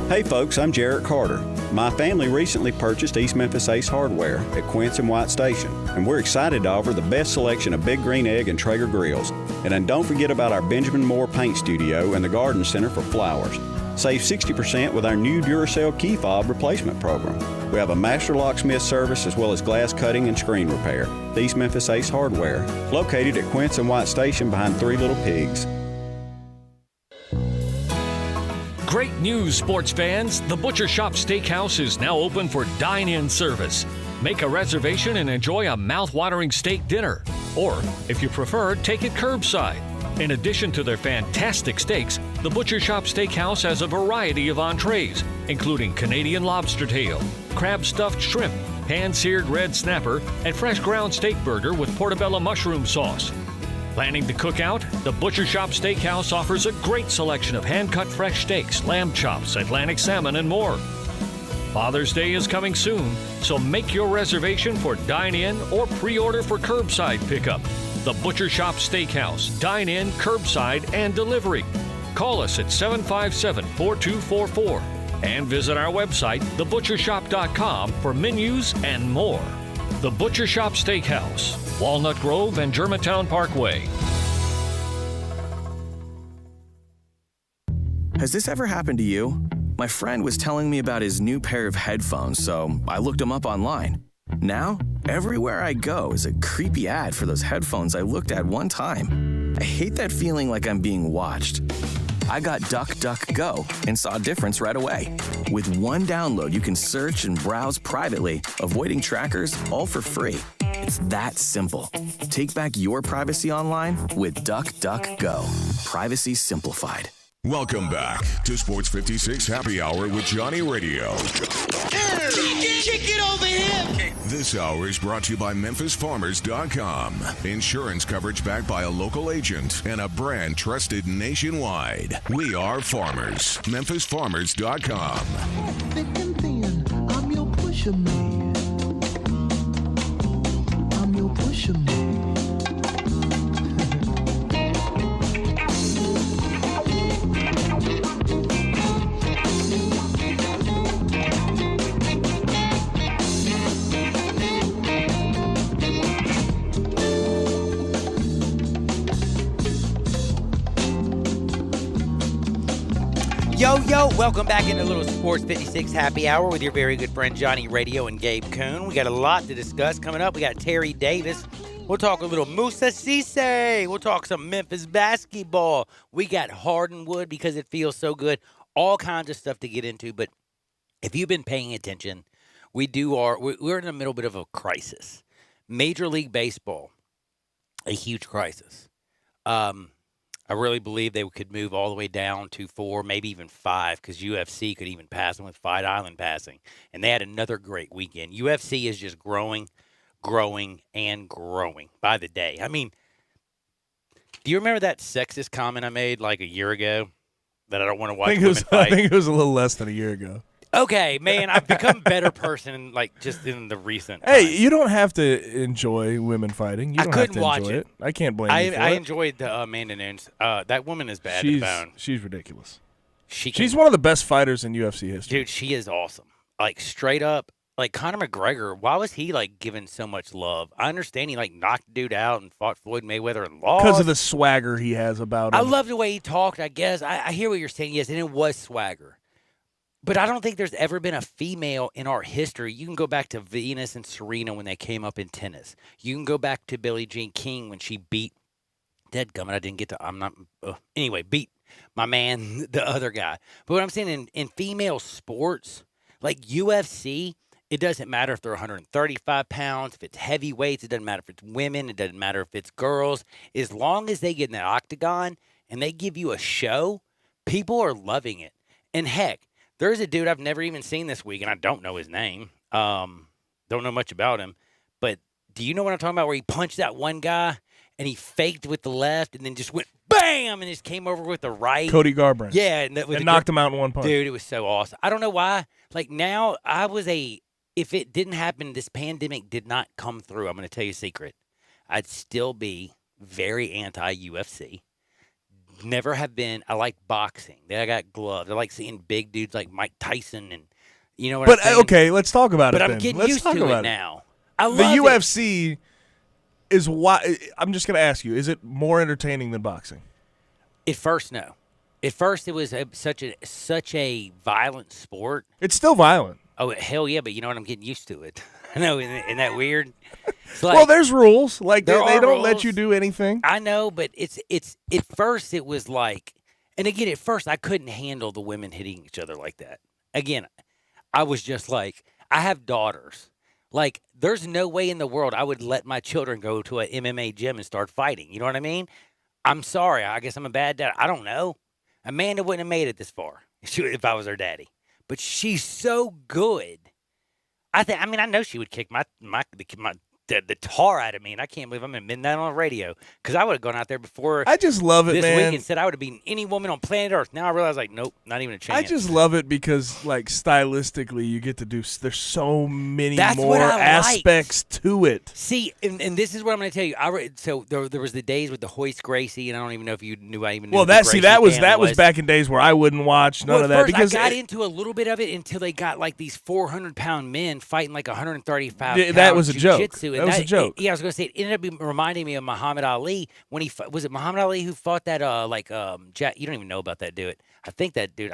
Hey folks, I'm Jarrett Carter. My family recently purchased East Memphis Ace Hardware at Quince and White Station, and we're excited to offer the best selection of Big Green Egg and Traeger grills. And then don't forget about our Benjamin Moore Paint Studio and the Garden Center for flowers. Save 60% with our new Duracell key fob replacement program. We have a master locksmith service as well as glass cutting and screen repair. The East Memphis Ace Hardware, located at Quince and White Station behind Three Little Pigs.
Great news, sports fans! The Butcher Shop Steakhouse is now open for dine-in service. Make a reservation and enjoy a mouth-watering steak dinner. Or, if you prefer, take it curbside. In addition to their fantastic steaks, the Butcher Shop Steakhouse has a variety of entrees, including Canadian lobster tail, crab-stuffed shrimp, pan-seared red snapper, and fresh ground steak burger with portobello mushroom sauce. Planning to cook out? The Butcher Shop Steakhouse offers a great selection of hand-cut fresh steaks, lamb chops, Atlantic salmon, and more. Father's Day is coming soon, so make your reservation for dine-in or pre-order for curbside pickup. The Butcher Shop Steakhouse, dine-in, curbside, and delivery. Call us at 757-4244 and visit our website, thebutchershop.com, for menus and more. The Butcher Shop Steakhouse, Walnut Grove and Germantown Parkway.
Has this ever happened to you? My friend was telling me about his new pair of headphones, so I looked them up online. Now, everywhere I go is a creepy ad for those headphones I looked at one time. I hate that feeling like I'm being watched. I got DuckDuckGo and saw a difference right away. With one download, you can search and browse privately, avoiding trackers, all for free. It's that simple. Take back your privacy online with DuckDuckGo. Privacy simplified.
Welcome back to Sports 56 Happy Hour with Johnny Radio.
Kick it over here.
This hour is brought to you by MemphisFarmers.com. Insurance coverage backed by a local agent and a brand trusted nationwide. We are farmers. MemphisFarmers.com.
Thick and thin, I'm your pusher man. I'm your pusher man.
Yo, welcome back into Little Sports 56 Happy Hour with your very good friend Johnny Radio and Gabe Kuhn. We got a lot to discuss coming up. We got Terry Davis. We'll talk a little Musa Cisse. We'll talk some Memphis basketball. We got Hardenwood because it feels so good. All kinds of stuff to get into. But if you've been paying attention, we're in the middle bit of a crisis. Major League Baseball, a huge crisis. I really believe they could move all the way down to 4, maybe even 5, because UFC could even pass them with Fight Island passing. And they had another great weekend. UFC is just growing, and growing by the day. I mean, do you remember that sexist comment I made like a year ago that I don't want to watch women fight?
I think it was a little less than a year ago.
Okay, man, I've become a better person like just in the recent
Hey,
time.
you don't have to enjoy women fighting. You don't
couldn't
have to
watch
enjoy
it.
it. I can't blame you for
I
it.
enjoyed the Amanda Nunes. That woman is bad to bone.
She's ridiculous.
She's
one of the best fighters in UFC history.
Dude, she is awesome. Like, straight up, like, Conor McGregor, why was he, like, given so much love? I understand he, like, knocked dude out and fought Floyd Mayweather and lost.
Because of the swagger he has about him.
I love the way he talked, I guess. I hear what you're saying, yes, and it was swagger. But I don't think there's ever been a female in our history. You can go back to Venus and Serena when they came up in tennis. You can go back to Billie Jean King when she beat Deadgummit. I didn't get to anyway, beat my man, the other guy. But what I'm saying in female sports, like UFC, it doesn't matter if they're 135 pounds, if it's heavyweights, it doesn't matter if it's women, it doesn't matter if it's girls. As long as they get in that octagon and they give you a show, people are loving it. And heck, there's a dude I've never even seen this week, and I don't know his name. Don't know much about him. But do you know what I'm talking about, where he punched that one guy, and he faked with the left, and then just went bam, and just came over with the right?
Cody Garbrandt.
Yeah. And
knocked him out in one punch.
Dude, it was so awesome. I don't know why. Like, now, if it didn't happen, this pandemic did not come through, I'm going to tell you a secret. I'd still be very anti-UFC. Never have been. I like boxing. I got gloves. I like seeing big dudes like Mike Tyson and you know what I'm saying?
Okay, let's talk about it
But
then.
I'm getting
Let's
used
talk
to
about
it now. I love
the
it.
UFC is why. I'm just going to ask you: is it more entertaining than boxing?
At first, no. At first, it was such a violent sport.
It's still violent.
Oh hell yeah! But you know what? I'm getting used to it. I know, isn't that weird? It's like,
Well, there's rules. Like they
are
don't let
rules.
you do anything.
I know, but it's at first it was like, and again, at first I couldn't handle the women hitting each other like that. Again, I was just like, I have daughters. Like, there's no way in the world I would let my children go to an MMA gym and start fighting. You know what I mean? I'm sorry. I guess I'm a bad dad. I don't know. Amanda wouldn't have made it this far if I was her daddy. But she's so good. I know she would kick the tar out of me, and I can't believe I'm admitting that on the radio because I would have gone out there before.
I just love it,
this
man.
week and said I would have beaten any woman on planet Earth. Now I realize, like, nope, not even a chance.
I just love it because, like, stylistically, you get to do. There's so many
That's
more
what I
aspects to it.
See, and this is what I'm going to tell you. So there was the days with the Hoist Gracie, and I don't even know if you knew I even knew.
Well,
who the
that
Gracie
was
family
back in days where I wouldn't watch none of that
at first
because
I got into a little bit of it until they got like these 400-pound men fighting like 135.
Yeah, that was a joke.
Jiu-jitsu, and
That was a joke.
Yeah, I was going to say it ended up reminding me of Muhammad Ali when he was it Muhammad Ali who fought that you don't even know about that dude. I think that dude.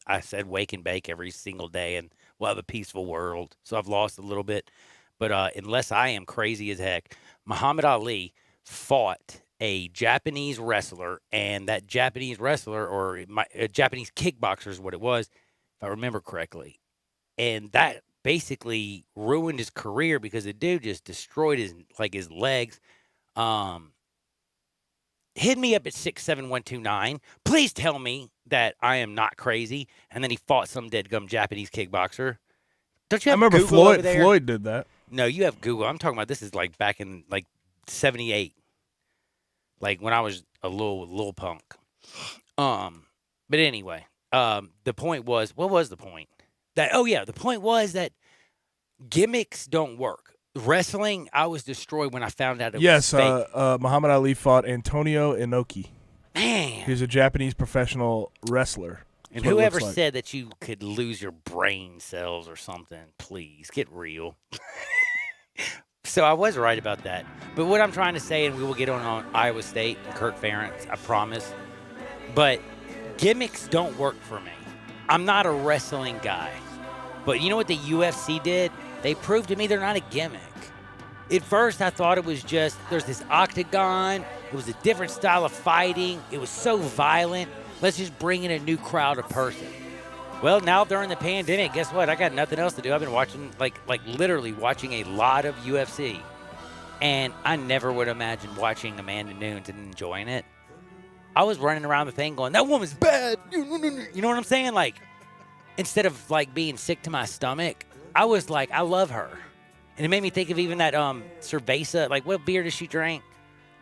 I said wake and bake every single day, and we'll have a peaceful world. So I've lost a little bit, but unless I am crazy as heck, Muhammad Ali fought a Japanese wrestler, and that Japanese wrestler or Japanese kickboxer is what it was, if I remember correctly, and that basically ruined his career because the dude just destroyed his legs. Hit me up at 67129. Please tell me that I am not crazy, and then he fought some deadgum Japanese kickboxer. Don't you have
I remember
Google over there?
Floyd did that.
No, you have Google. I'm talking about this is like back in like 78. Like when I was a little punk. But anyway, the point was, what was the point? The point was that gimmicks don't work. Wrestling, I was destroyed when I found out it was fake.
Muhammad Ali fought Antonio Inoki.
Man.
He's a Japanese professional wrestler.
And
That's what it
whoever
looks like.
said that you could lose your brain cells or something, please get real. So I was right about that. But what I'm trying to say, and we will get on Iowa State and Kirk Ferentz, I promise. But gimmicks don't work for me. I'm not a wrestling guy. But you know what the UFC did? They proved to me they're not a gimmick. At first, I thought it was just, there's this octagon. It was a different style of fighting. It was so violent. Let's just bring in a new crowd of person. Well, now during the pandemic, guess what? I got nothing else to do. I've been watching, like literally watching a lot of UFC. And I never would imagine watching Amanda Nunes and enjoying it. I was running around the thing going, that woman's bad. You know what I'm saying? Like, instead of like being sick to my stomach, I was like, I love her. And it made me think of even that Cerveza, like what beer does she drink?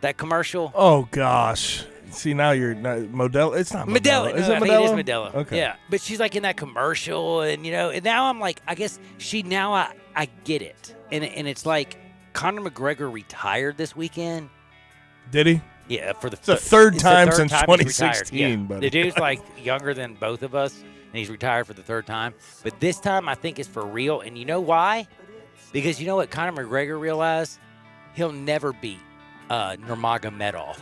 That commercial?
Oh, gosh. See, now you're not Modelo. It's not Modelo.
Modelo.
Is
No,
it
I
Modelo?
think it is Modelo.
Okay.
Yeah. But she's like in that commercial and, and now I'm like, I guess I get it. And it's like Conor McGregor retired this weekend.
Did he?
Yeah.
It's the third time since
he's
2016,
retired. Yeah.
buddy.
The dude's like younger than both of us and he's retired for the third time. But this time I think it's for real. And you know why? Because you know what Conor McGregor realized? He'll never beat Nurmagomedov.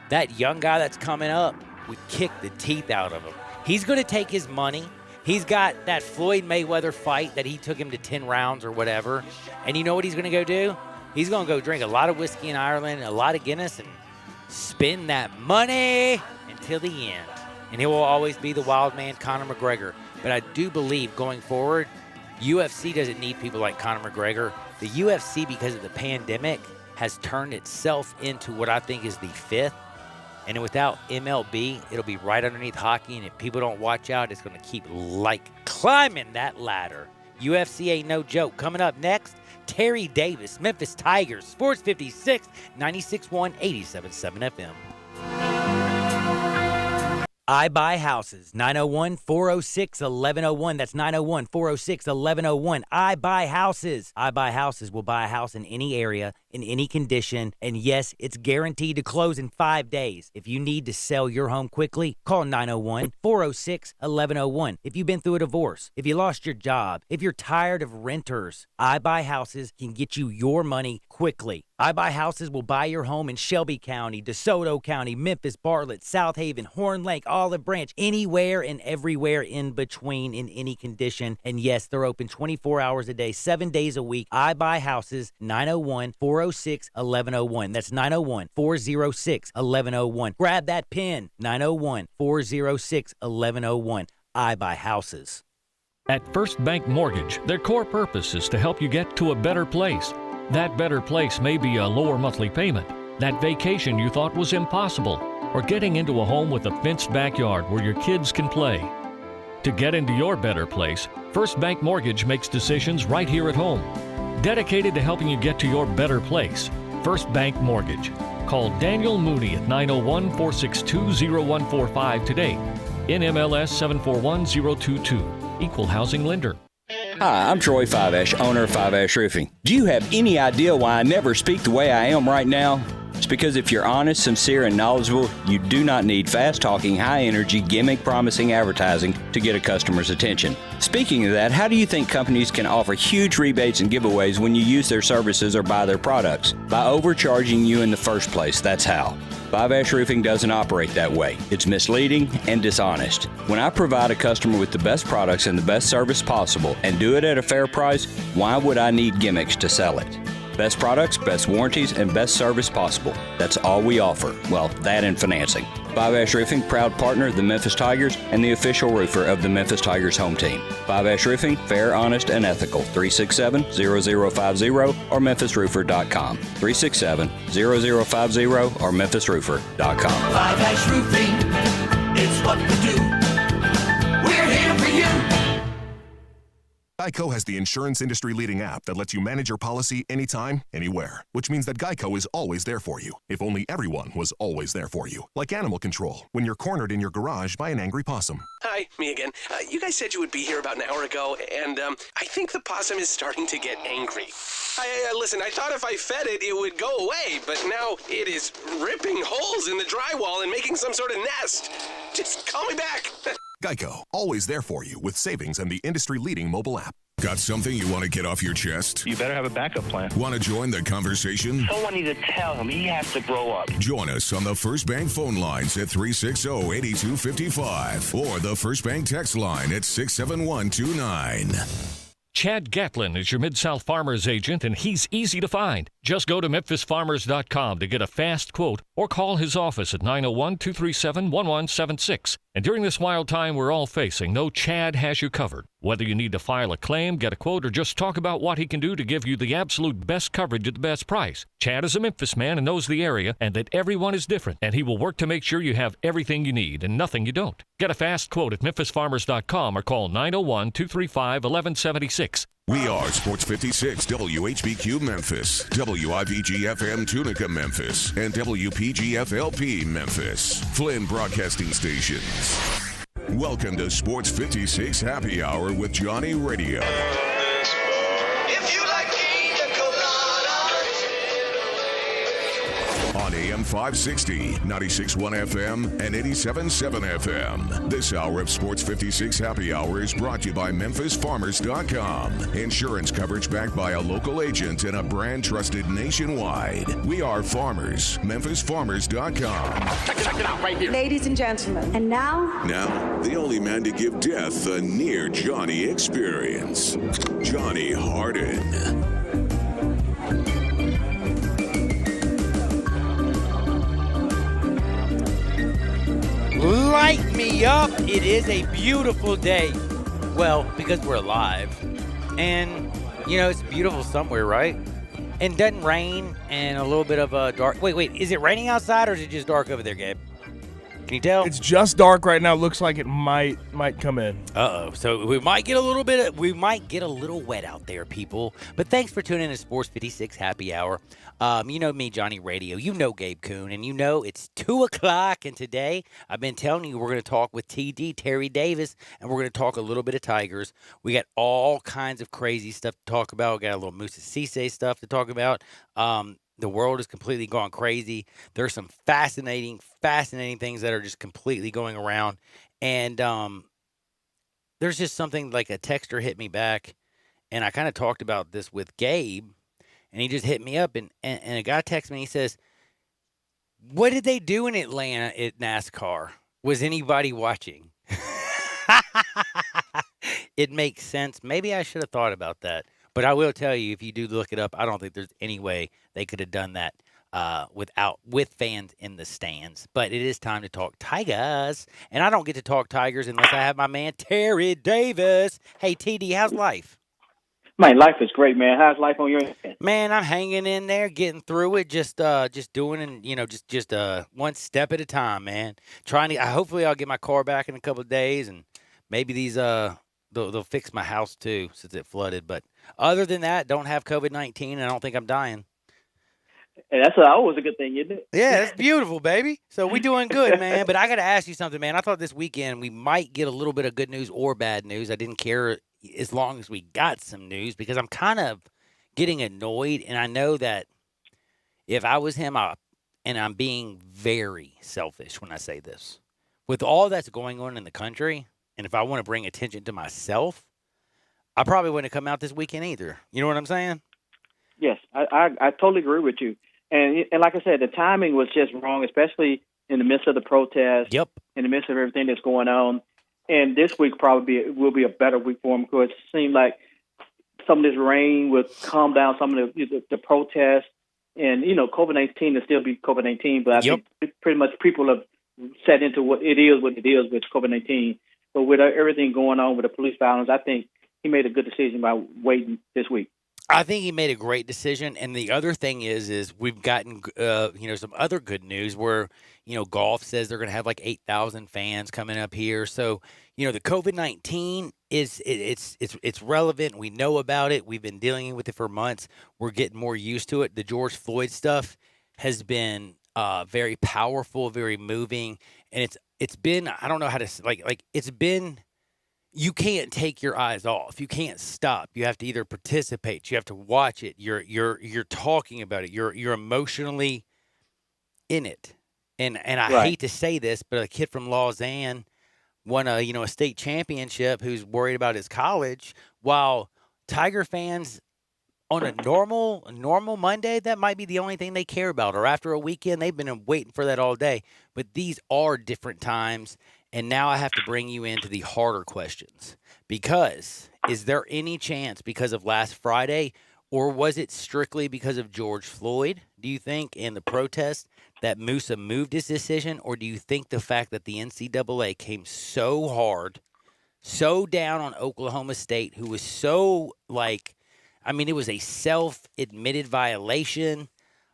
That young guy that's coming up would kick the teeth out of him. He's going to take his money. He's got that Floyd Mayweather fight that he took him to 10 rounds or whatever. And you know what he's going to go do? He's going to go drink a lot of whiskey in Ireland, a lot of Guinness, and spend that money until the end. And he will always be the wild man, Conor McGregor. But I do believe going forward, UFC doesn't need people like Conor McGregor. The UFC, because of the pandemic, has turned itself into what I think is the fifth. And without MLB, it'll be right underneath hockey. And if people don't watch out, it's going to keep climbing that ladder. UFC ain't no joke. Coming up next, Terry Davis, Memphis Tigers, Sports 56, 96.1, 87.7 FM. I Buy Houses, 901-406-1101. That's 901-406-1101. I Buy Houses. I Buy Houses will buy a house in any area, in any condition, and yes, it's guaranteed to close in 5 days. If you need to sell your home quickly, call 901-406-1101. If you've been through a divorce, if you lost your job, if you're tired of renters, I Buy Houses can get you your money quickly. I Buy Houses will buy your home in Shelby County, DeSoto County, Memphis, Bartlett, South Haven, Horn Lake, Olive Branch, anywhere and everywhere in between in any condition. And yes, they're open 24 hours a day, 7 days a week. I Buy Houses, 901-406-1101. That's 901-406-1101. Grab that pen, 901-406-1101. I Buy Houses.
At First Bank Mortgage, their core purpose is to help you get to a better place. That better place may be a lower monthly payment, that vacation you thought was impossible, or getting into a home with a fenced backyard where your kids can play. To get into your better place, First Bank Mortgage makes decisions right here at home. Dedicated to helping you get to your better place, First Bank Mortgage. Call Daniel Mooney at 901-462-0145 today. NMLS 741022. Equal housing lender.
Hi, I'm Troy Fiveash, owner of Fiveash Roofing. Do you have any idea why I never speak the way I am right now? It's because if you're honest, sincere, and knowledgeable, you do not need fast-talking, high-energy, gimmick-promising advertising to get a customer's attention. Speaking of that, how do you think companies can offer huge rebates and giveaways when you use their services or buy their products? By overcharging you in the first place, that's how. Fiveash Roofing doesn't operate that way. It's misleading and dishonest. When I provide a customer with the best products and the best service possible and do it at a fair price, why would I need gimmicks to sell it? Best products, best warranties, and best service possible. That's all we offer. Well, that and financing. Fiveash Roofing, proud partner of the Memphis Tigers and the official roofer of the Memphis Tigers home team. Fiveash Roofing, fair, honest, and ethical. 367-0050 or memphisroofer.com. 367-0050 or memphisroofer.com.
Fiveash Roofing, it's what we do. We're here for you.
Geico has the insurance industry-leading app that lets you manage your policy anytime, anywhere, which means that Geico is always there for you, if only everyone was always there for you. Like animal control, when you're cornered in your garage by an angry possum.
Hi, me again. You guys said you would be here about an hour ago, and I think the possum is starting to get angry. Listen, I thought if I fed it, it would go away, but now it is ripping holes in the drywall and making some sort of nest. Just call me back.
Geico, always there for you with savings and the industry-leading mobile app.
Got something you want to get off your chest?
You better have a backup plan.
Want to join the conversation?
Someone needs to tell him he has to grow up.
Join us on the First Bank phone lines at 360-8255 or the First Bank text line at 67129.
Chad Gatlin is your Mid-South Farmers agent, and he's easy to find. Just go to memphisfarmers.com to get a fast quote or call his office at 901-237-1176. And during this wild time we're all facing, know Chad has you covered. Whether you need to file a claim, get a quote, or just talk about what he can do to give you the absolute best coverage at the best price. Chad is a Memphis man and knows the area and that everyone is different, and he will work to make sure you have everything you need and nothing you don't. Get a fast quote at memphisfarmers.com or call 901-235-1176.
We are Sports 56 WHBQ Memphis, WIVG-FM Tunica Memphis, and WPG-FLP Memphis, Flynn Broadcasting Stations. Welcome to Sports 56 Happy Hour with Johnny Radio.
If you like pina coladas.
On AM 560, 96.1 FM, and 87.7 FM. This hour of Sports 56 Happy Hour is brought to you by MemphisFarmers.com. Insurance coverage backed by a local agent and a brand trusted nationwide. We are farmers. MemphisFarmers.com.
Check it out right here.
Ladies and gentlemen, and now,
the only man to give death a near Johnny experience, Johnny Harden.
Light me up. It is a beautiful day. Well, because we're alive. And, it's beautiful somewhere, right? And it doesn't rain and a little bit of a dark. Wait. Is it raining outside or is it just dark over there, Gabe? Can you tell?
It's just dark right now. Looks like it might come in.
Uh-oh. So we might get a little wet out there, people. But thanks for tuning in to Sports 56 Happy Hour. You know me, Johnny Radio. You know Gabe Kuhn. And you know it's 2 o'clock. And today, I've been telling you, we're going to talk with TD, Terry Davis. And we're going to talk a little bit of Tigers. We got all kinds of crazy stuff to talk about. We got a little Moussa Cisse stuff to talk about. The world is completely gone crazy. There's some fascinating things that are just completely going around. And there's just something like a texter hit me back. And I kind of talked about this with Gabe. And he just hit me up. And a guy texted me. He says, what did they do in Atlanta at NASCAR? Was anybody watching? It makes sense. Maybe I should have thought about that. But I will tell you, if you do look it up, I don't think there's any way they could have done that with fans in the stands. But it is time to talk Tigers. And I don't get to talk Tigers unless I have my man Terry Davis. Hey, TD, how's life?
Man, life is great, man. How's life on your end?
Man, I'm hanging in there, getting through it, just doing and just one step at a time, man. Hopefully I'll get my car back in a couple of days, and maybe these they'll fix my house too since it flooded. But other than that, don't have COVID-19, and I don't think I'm dying.
And that's always a good thing, isn't it?
Yeah, that's beautiful, baby. So we doing good, man. But I got to ask you something, man. I thought this weekend we might get a little bit of good news or bad news. I didn't care as long as we got some news because I'm kind of getting annoyed. And I know that if I was him, and I'm being very selfish when I say this, with all that's going on in the country, and if I want to bring attention to myself, I probably wouldn't have come out this weekend either. You know what I'm saying?
Yes, I totally agree with you. And like I said, the timing was just wrong, especially in the midst of the protest.
Yep.
In the midst of everything that's going on. And this week probably will be a better week for them because it seemed like some of this rain would calm down some of the protests. And, COVID-19 will still be COVID-19, but I think pretty much people have set into what it is with COVID-19. But with everything going on with the police violence, I think he made a good decision by waiting this week.
I think he made a great decision. And the other thing is we've gotten, some other good news where, golf says they're going to have like 8,000 fans coming up here. So, the COVID-19 it's relevant. We know about it. We've been dealing with it for months. We're getting more used to it. The George Floyd stuff has been very powerful, very moving. And it's been, I don't know how to, it's been, you can't take your eyes off. You can't stop. You have to either participate. You have to watch it. You're talking about it. You're emotionally in it. And I hate to say this, but a kid from Lausanne won a state championship who's worried about his college while Tiger fans on a normal Monday, that might be the only thing they care about. Or after a weekend, they've been waiting for that all day. But these are different times. And now I have to bring you into the harder questions. Because is there any chance because of last Friday, or was it strictly because of George Floyd, do you think, and the protest that Musa moved his decision? Or do you think the fact that the NCAA came so hard, so down on Oklahoma State, who was so it was a self-admitted violation.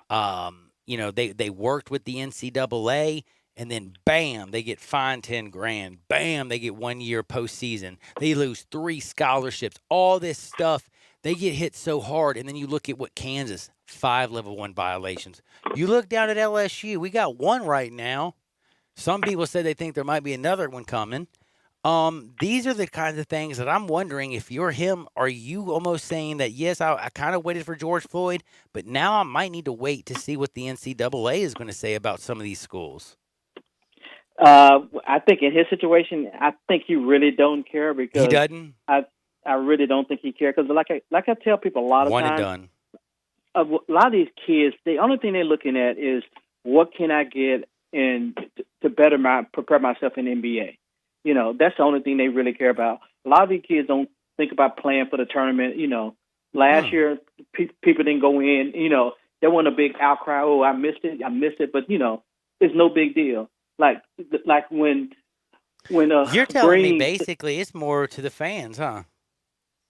They worked with the NCAA, and then bam, they get fined $10,000. Bam, they get 1 year postseason. They lose 3 scholarships. All this stuff, they get hit so hard. And then you look at what Kansas, 5 level 1 violations. You look down at LSU, we got 1 right now. Some people say they think there might be another one coming. These are the kinds of things that I'm wondering, if you're him, are you almost saying that, yes, I kind of waited for George Floyd, but now I might need to wait to see what the NCAA is going to say about some of these schools?
I think in his situation, I think he really don't care because
he doesn't.
I really don't think he cares because, like I tell people a lot of
One
times,
and done.
A lot of these kids, the only thing they're looking at is what can I get in to prepare myself in the NBA. That's the only thing they really care about. A lot of these kids don't think about playing for the tournament. Last year, people didn't go in. There wasn't a big outcry. Oh, I missed it. But, it's no big deal. Like when
you're telling me basically it's more to the fans, huh?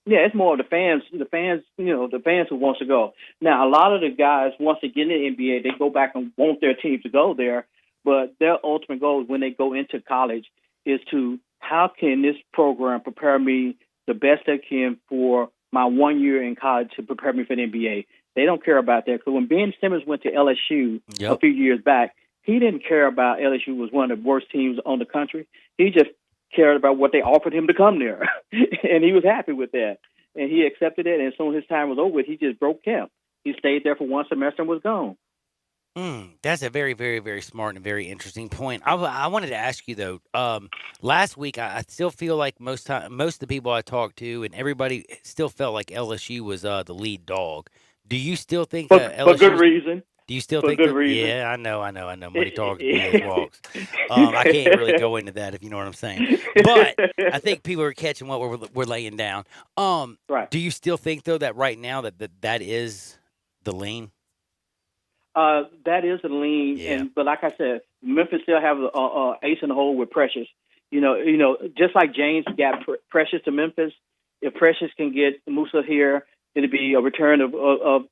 Yeah, it's more of the fans. The fans who wants to go. Now, a lot of the guys, once they get in the NBA, they go back and want their team to go there. But their ultimate goal when they go into college is to, how can this program prepare me the best they can for my 1 year in college to prepare me for the NBA? They don't care about that. Because when Ben Simmons went to LSU a few years back, he didn't care about LSU was one of the worst teams on the country. He just cared about what they offered him to come there. And he was happy with that. And he accepted it. And as soon as his time was over, he just broke camp. He stayed there for 1 semester and was gone.
That's a very, very, very smart and very interesting point. I wanted to ask you, though, last week, I still feel like most of the people I talked to and everybody still felt like LSU was the lead dog. Do you still think LSU?
For good reason.
Do you still
for
think
good reason.
Yeah, I know. Money talks, BS walks. I can't really go into that, if you know what I'm saying. But I think people are catching what we're laying down.
Right.
Do you still think, though, that right now that is the lean?
That is a lean, but like I said, Memphis still have a ace in the hole with Precious. Just like James got Precious to Memphis, if Precious can get Musa here, it'd be a return of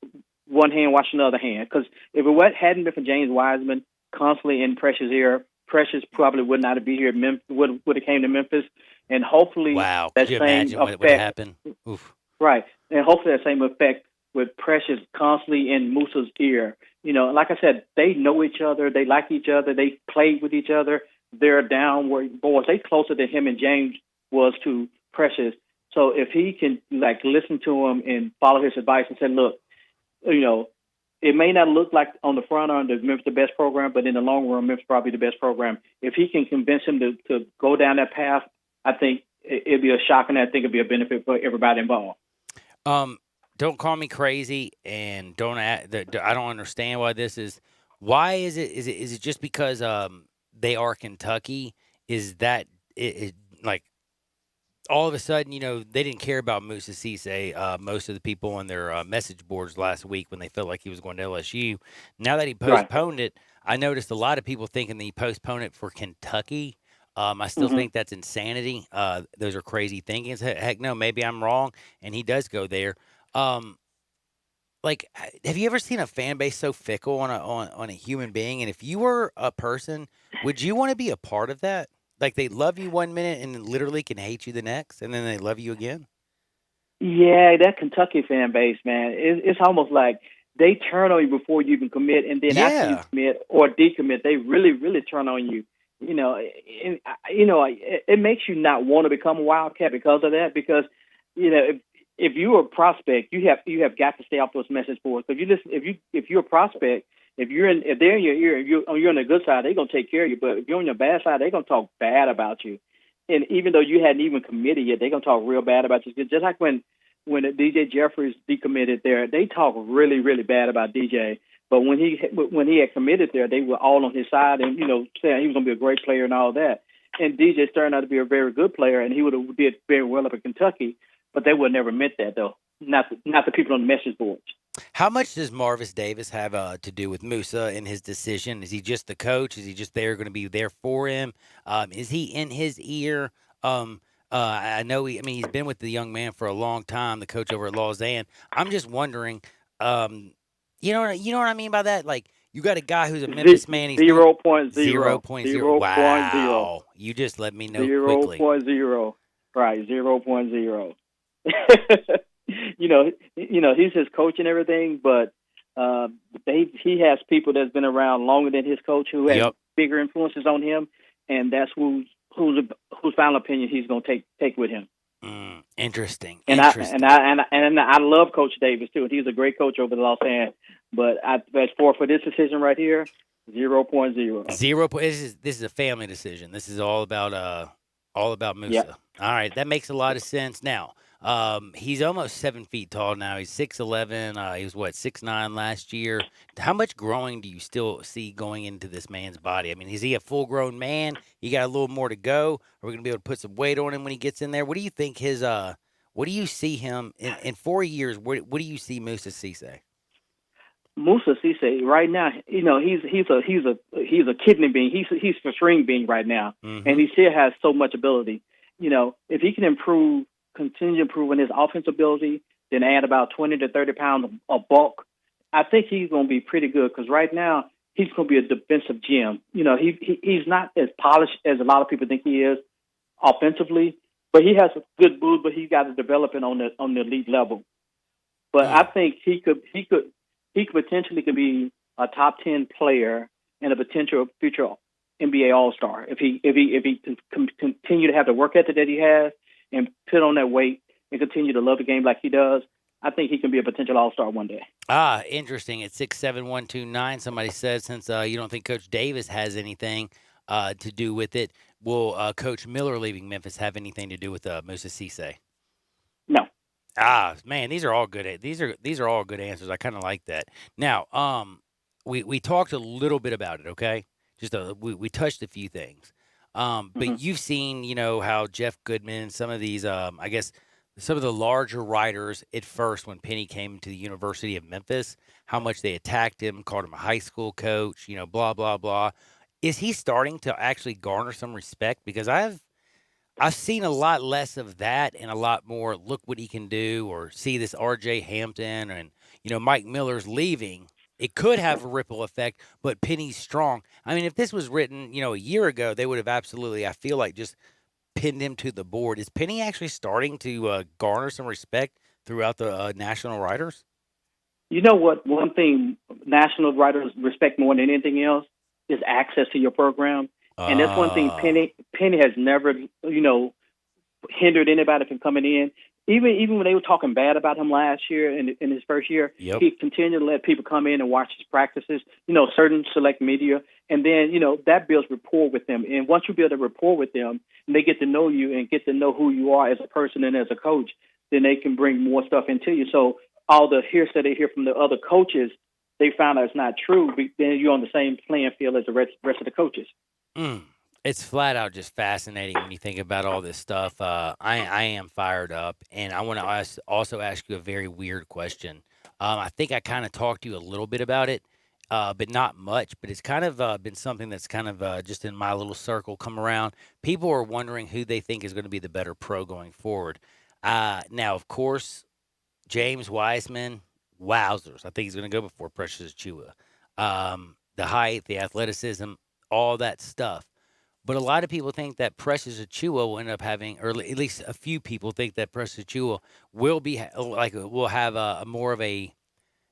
one hand washing the other hand. Because if it hadn't been for James Wiseman constantly in Precious' ear, Precious probably would not be here. Would have came to Memphis, and hopefully
that
same
you imagine
effect.
What happened? Oof.
Right, and hopefully that same effect with Precious constantly in Musa's ear. Like I said, they know each other. They like each other. They played with each other. They're downward boys. They closer than him and James was to Precious. So if he can listen to him and follow his advice and say, look, it may not look like on the front end that Memphis the best program, but in the long run, Memphis probably the best program. If he can convince him to go down that path, I think it'd be a shock, and I think it'd be a benefit for everybody involved.
Don't call me crazy, and I don't understand why this is. Why is it? Is it just because they are Kentucky? Is that it all of a sudden, they didn't care about Musa Cisse, most of the people on their message boards last week when they felt like he was going to LSU. Now that he postponed it, I noticed a lot of people thinking that he postponed it for Kentucky. I still think that's insanity. Those are crazy thinkings. Heck no, maybe I'm wrong, and he does go there. Have you ever seen a fan base so fickle on a human being? And if you were a person, would you want to be a part of that? Like, they love you 1 minute and literally can hate you the next, and then they love you again?
Yeah, that Kentucky fan base, man, it's almost like they turn on you before you even commit, and then after you commit or decommit, they really, really turn on you. It makes you not want to become a Wildcat because of that. Because if you're a prospect, you have got to stay off those message boards. If you're a prospect. If they're in your ear, if you're on the good side, they're gonna take care of you. But if you're on your bad side, they're gonna talk bad about you. And even though you hadn't even committed yet, they're gonna talk real bad about you. Just like when when DJ Jeffries decommitted there, they talk really, really bad about DJ. But when he had committed there, they were all on his side and, saying he was going to be a great player and all that. And DJ turned out to be a very good player, and he would have did very well up in Kentucky. But they would have never meant that, though. Not the people on the message boards.
How much does Marvis Davis have to do with Musa and his decision? Is he just the coach? Is he just going to be there for him? Is he in his ear? I know he's been with the young man for a long time, the coach over at Lausanne. I'm just wondering, you know what I mean by that? Like, you got a guy who's a Memphis man. He's
0.0.
0.0. Wow. You just let me know quickly.
0.0. Right, 0.0. He's his coach and everything, but he has people that's been around longer than his coach who has bigger influences on him, and that's whose final opinion he's going to take with him.
Interesting.
And I love Coach Davis too. He's a great coach over the Lausanne, but as for this decision right here, 0.0.
This is a family decision. This is all about Musa.
Yep.
All right, that makes a lot of sense. Now, he's almost 7 feet tall now. He's 6'11". He was 6'9" last year. How much growing do you still see going into this man's body? I mean, is he a full-grown man? You got a little more to go. Are we going to be able to put some weight on him when he gets in there? What do you think what do you see him in 4 years? What do you see Moussa Cisse?
Moussa Cisse right now, he's a kidney being. He's a string being right now, and he still has so much ability. If he can continue improving his offensive ability, then add about 20 to 30 pounds of bulk, I think he's going to be pretty good. Because right now he's going to be a defensive gem. He's not as polished as a lot of people think he is offensively, but he has a good moves. But he's got to develop it on the elite level. But I think he could potentially be a top 10 player and a potential future NBA All-Star if he can continue to have the work ethic that he has and put on that weight and continue to love the game like he does. I think he can be a potential All-Star one day.
Interesting. At 6'7", somebody said since you don't think Coach Davis has anything to do with it, will Coach Miller leaving Memphis have anything to do with Moussa Cisse?
No.
Man, these are all good. These are all good answers. I kind of like that. Now, we talked a little bit about it. Okay, just we touched a few things. But you've seen, how Jeff Goodman, some of these, I guess, some of the larger writers at first when Penny came to the University of Memphis, how much they attacked him, called him a high school coach, blah blah blah. Is he starting to actually garner some respect? Because I've seen a lot less of that and a lot more, look what he can do, or see this R.J. Hampton and, Mike Miller's leaving. It could have a ripple effect, but Penny's strong. I mean, if this was written, a year ago, they would have absolutely, I feel like, just pinned him to the board. Is Penny actually starting to garner some respect throughout the national writers?
You know what? One thing national writers respect more than anything else is access to your program. And that's one thing Penny has never, hindered anybody from coming in. Even when they were talking bad about him last year in his first year, he continued to let people come in and watch his practices, certain select media. And then, that builds rapport with them. And once you build a rapport with them and they get to know you and get to know who you are as a person and as a coach, then they can bring more stuff into you. So all the hearsay they hear from the other coaches, they found out it's not true. Then you're on the same playing field as the rest of the coaches.
It's flat out just fascinating when you think about all this stuff. I am fired up, and I want to also ask you a very weird question. I think I kind of talked to you a little bit about it, but not much. But it's kind of been something that's kind of just in my little circle come around. People are wondering who they think is going to be the better pro going forward. Now, of course, James Wiseman, wowzers. I think he's going to go before Precious Achiuwa. The height, the athleticism, all that stuff. But a lot of people think that Precious Achiuwa will end up having, or at least a few people think that Precious Achiuwa will have a more of an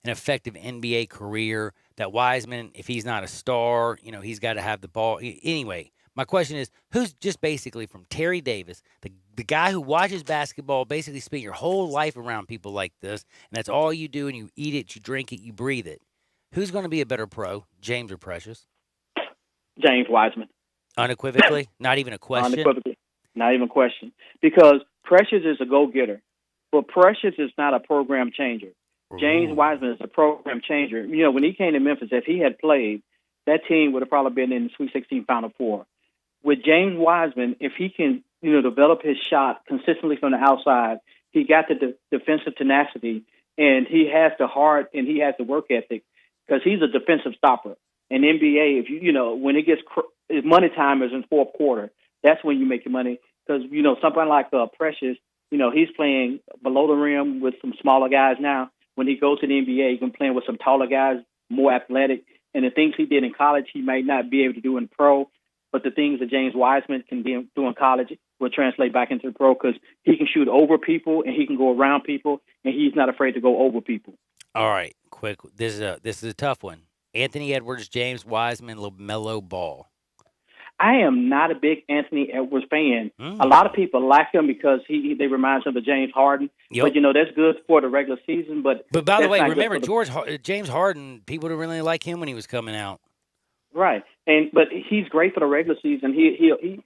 effective NBA career. That Wiseman, if he's not a star, he's got to have the ball. Anyway, my question is, who's just basically from Terry Davis, the guy who watches basketball, basically spent your whole life around people like this, and that's all you do, and you eat it, you drink it, you breathe it. Who's going to be a better pro, James or Precious?
James Wiseman.
Unequivocally? Not even a question?
Unequivocally. Not even a question. Because Precious is a go-getter. But Precious is not a program changer. James Wiseman is a program changer. You know, when he came to Memphis, if he had played, that team would have probably been in the Sweet 16 Final Four. With James Wiseman, if he can, you know, develop his shot consistently from the outside, he got the defensive tenacity, and he has the heart and he has the work ethic because he's a defensive stopper. In NBA, if you know, when it gets money time is in fourth quarter, that's when you make your money because, you know, something like Precious, you know, he's playing below the rim with some smaller guys now. When he goes to the NBA, he's going to play with some taller guys, more athletic. And the things he did in college, he might not be able to do in pro. But the things that James Wiseman can do in college will translate back into the pro because he can shoot over people and he can go around people, and he's not afraid to go over people.
All right, quick. This is a tough one. Anthony Edwards, James Wiseman, LaMelo Ball.
I am not a big Anthony Edwards fan. A lot of people like him because they remind him of James Harden.
Yep.
But, you know, that's good for the regular season. But
by the way, remember, James Harden, people didn't really like him when he was coming out.
Right. But he's great for the regular season. He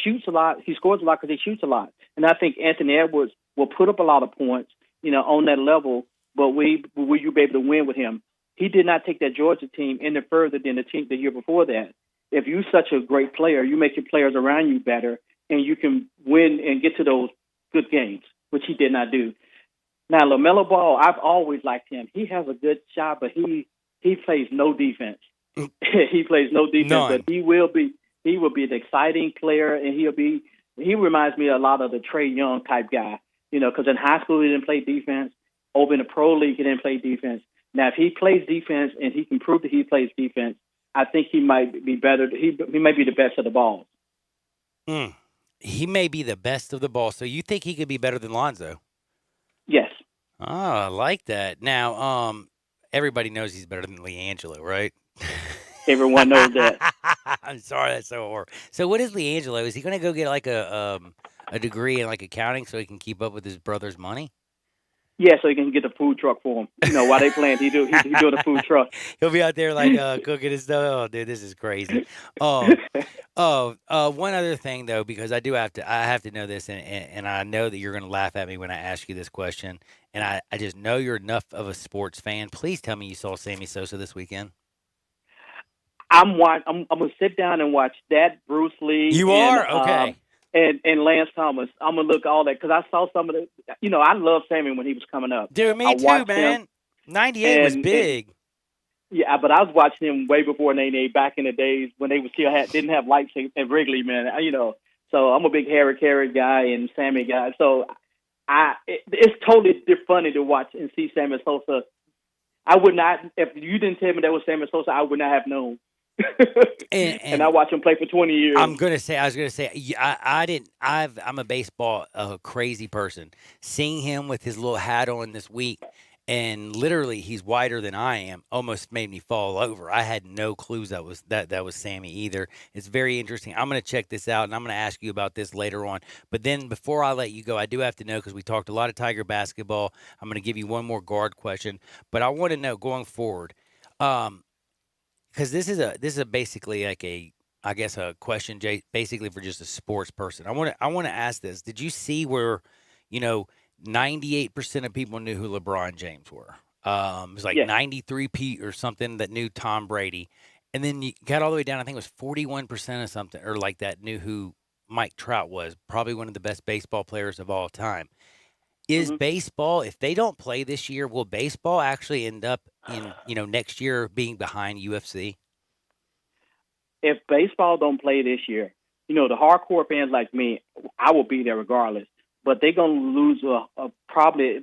shoots a lot. He scores a lot because he shoots a lot. And I think Anthony Edwards will put up a lot of points, you know, on that level. But will you be able to win with him? He did not take that Georgia team any further than the team the year before that. If you're such a great player, you make your players around you better, and you can win and get to those good games, which he did not do. Now, LaMelo Ball, I've always liked him. He has a good shot, but he plays no defense. He plays no defense,
None.
but he will be an exciting player, and he reminds me a lot of the Trae Young type guy, you know, because in high school he didn't play defense. Over in the pro league he didn't play defense. Now, if he plays defense and he can prove that he plays defense, I think he might be better. He might be the best of the balls.
He may be the best of the ball. So you think he could be better than Lonzo?
Yes.
Oh, I like that. Now, everybody knows he's better than LiAngelo, right?
Everyone knows that.
I'm sorry, that's so horrible. So what is LiAngelo? Is he going to go get like a degree in like accounting so he can keep up with his brother's money?
Yeah, so he can get the food truck for him. You know, while they playing, he do the food truck.
He'll be out there like cooking his stuff. Oh, dude, this is crazy. One other thing though, because I have to know this, and I know that you're going to laugh at me when I ask you this question, and I just know you're enough of a sports fan. Please tell me you saw Sammy Sosa this weekend.
I'm gonna sit down and watch that Bruce Lee.
You are okay.
And Lance Thomas. I'm going to look all that because I saw some of the, you know, I love Sammy when he was coming up.
Dude, me too, man. 98 was big.
Yeah, but I was watching him way before 98, back in the days when they didn't have lights at Wrigley, man. You know, so I'm a big Harry Carey guy and Sammy guy. So it's totally funny to watch and see Sammy Sosa. I would not, if you didn't tell me that was Sammy Sosa, I would not have known. and I watched him play for 20 years.
I was gonna say, I'm a baseball crazy person. Seeing him with his little hat on this week, and literally he's wider than I am, almost made me fall over. I had no clues that was Sammy either. It's very interesting. I'm gonna check this out, and I'm gonna ask you about this later on. But then before I let you go, I do have to know, because we talked a lot of Tiger basketball. I'm gonna give you one more guard question, but I want to know going forward. Because this is basically like a question basically for just a sports person. I want to ask this. Did you see where, 98% of people knew who LeBron James were? It was like 93 Pete or something that knew Tom Brady, and then you got all the way down. I think it was 41% or something or like that knew who Mike Trout was. Probably one of the best baseball players of all time. Is baseball, if they don't play this year, will baseball actually end up in, next year being behind UFC?
If baseball don't play this year, the hardcore fans like me, I will be there regardless. But they're going to lose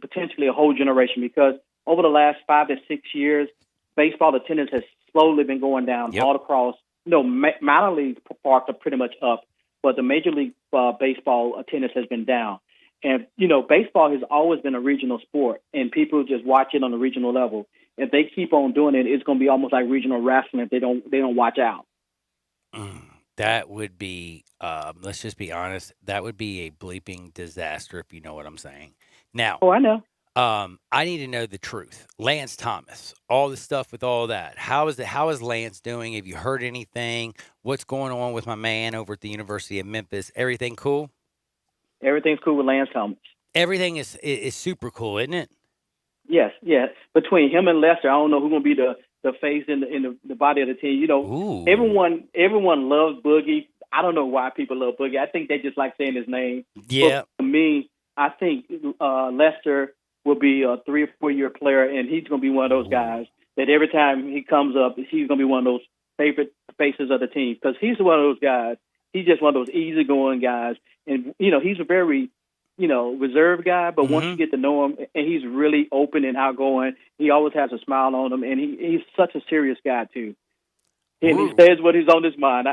potentially a whole generation, because over the last 5 to 6 years, baseball attendance has slowly been going down all across. Minor league parks are pretty much up, but the Major League Baseball attendance has been down. And, baseball has always been a regional sport, and people just watch it on the regional level. If they keep on doing it, it's going to be almost like regional wrestling if they don't watch out.
That would be, let's just be honest, that would be a bleeping disaster, if you know what I'm saying. Now,
I know.
I need to know the truth. Lance Thomas, all the stuff with all that. How is Lance doing? Have you heard anything? What's going on with my man over at the University of Memphis? Everything cool?
Everything's cool with Lance Thomas.
Everything is super cool, isn't it?
Yes, yeah. Between him and Lester, I don't know who's gonna be the face in the body of the team. You know,
Ooh.
everyone loves Boogie. I don't know why people love Boogie. I think they just like saying his name.
Yeah.
But for me, I think Lester will be a 3 or 4 year player, and he's gonna be one of those guys that every time he comes up, he's gonna be one of those favorite faces of the team because he's one of those guys. He's just one of those easygoing guys, and he's a very reserved guy, but once you get to know him, and he's really open and outgoing, he always has a smile on him, and he's such a serious guy too. And he says what is on his mind.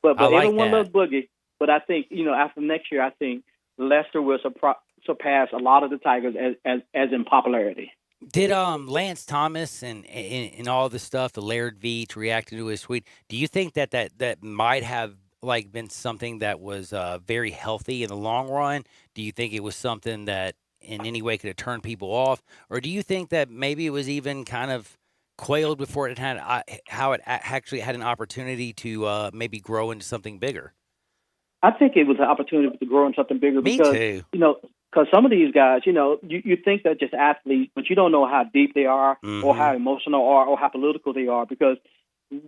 But
I like
everyone
that.
loves Boogie. But I think after next year, I think Lester will surpass a lot of the Tigers as in popularity.
Did Lance Thomas and all the stuff, the Laird Veach reacting to his tweet? Do you think that might have been something that was very healthy in the long run? Do you think it was something that in any way could have turned people off, or do you think that maybe it was even kind of quailed before it had how it actually had an opportunity to maybe grow into something bigger?
I think it was an opportunity to grow into something bigger.
Me
because,
too.
Because some of these guys, you think they're just athletes, but you don't know how deep they are, or how emotional or how political they are, because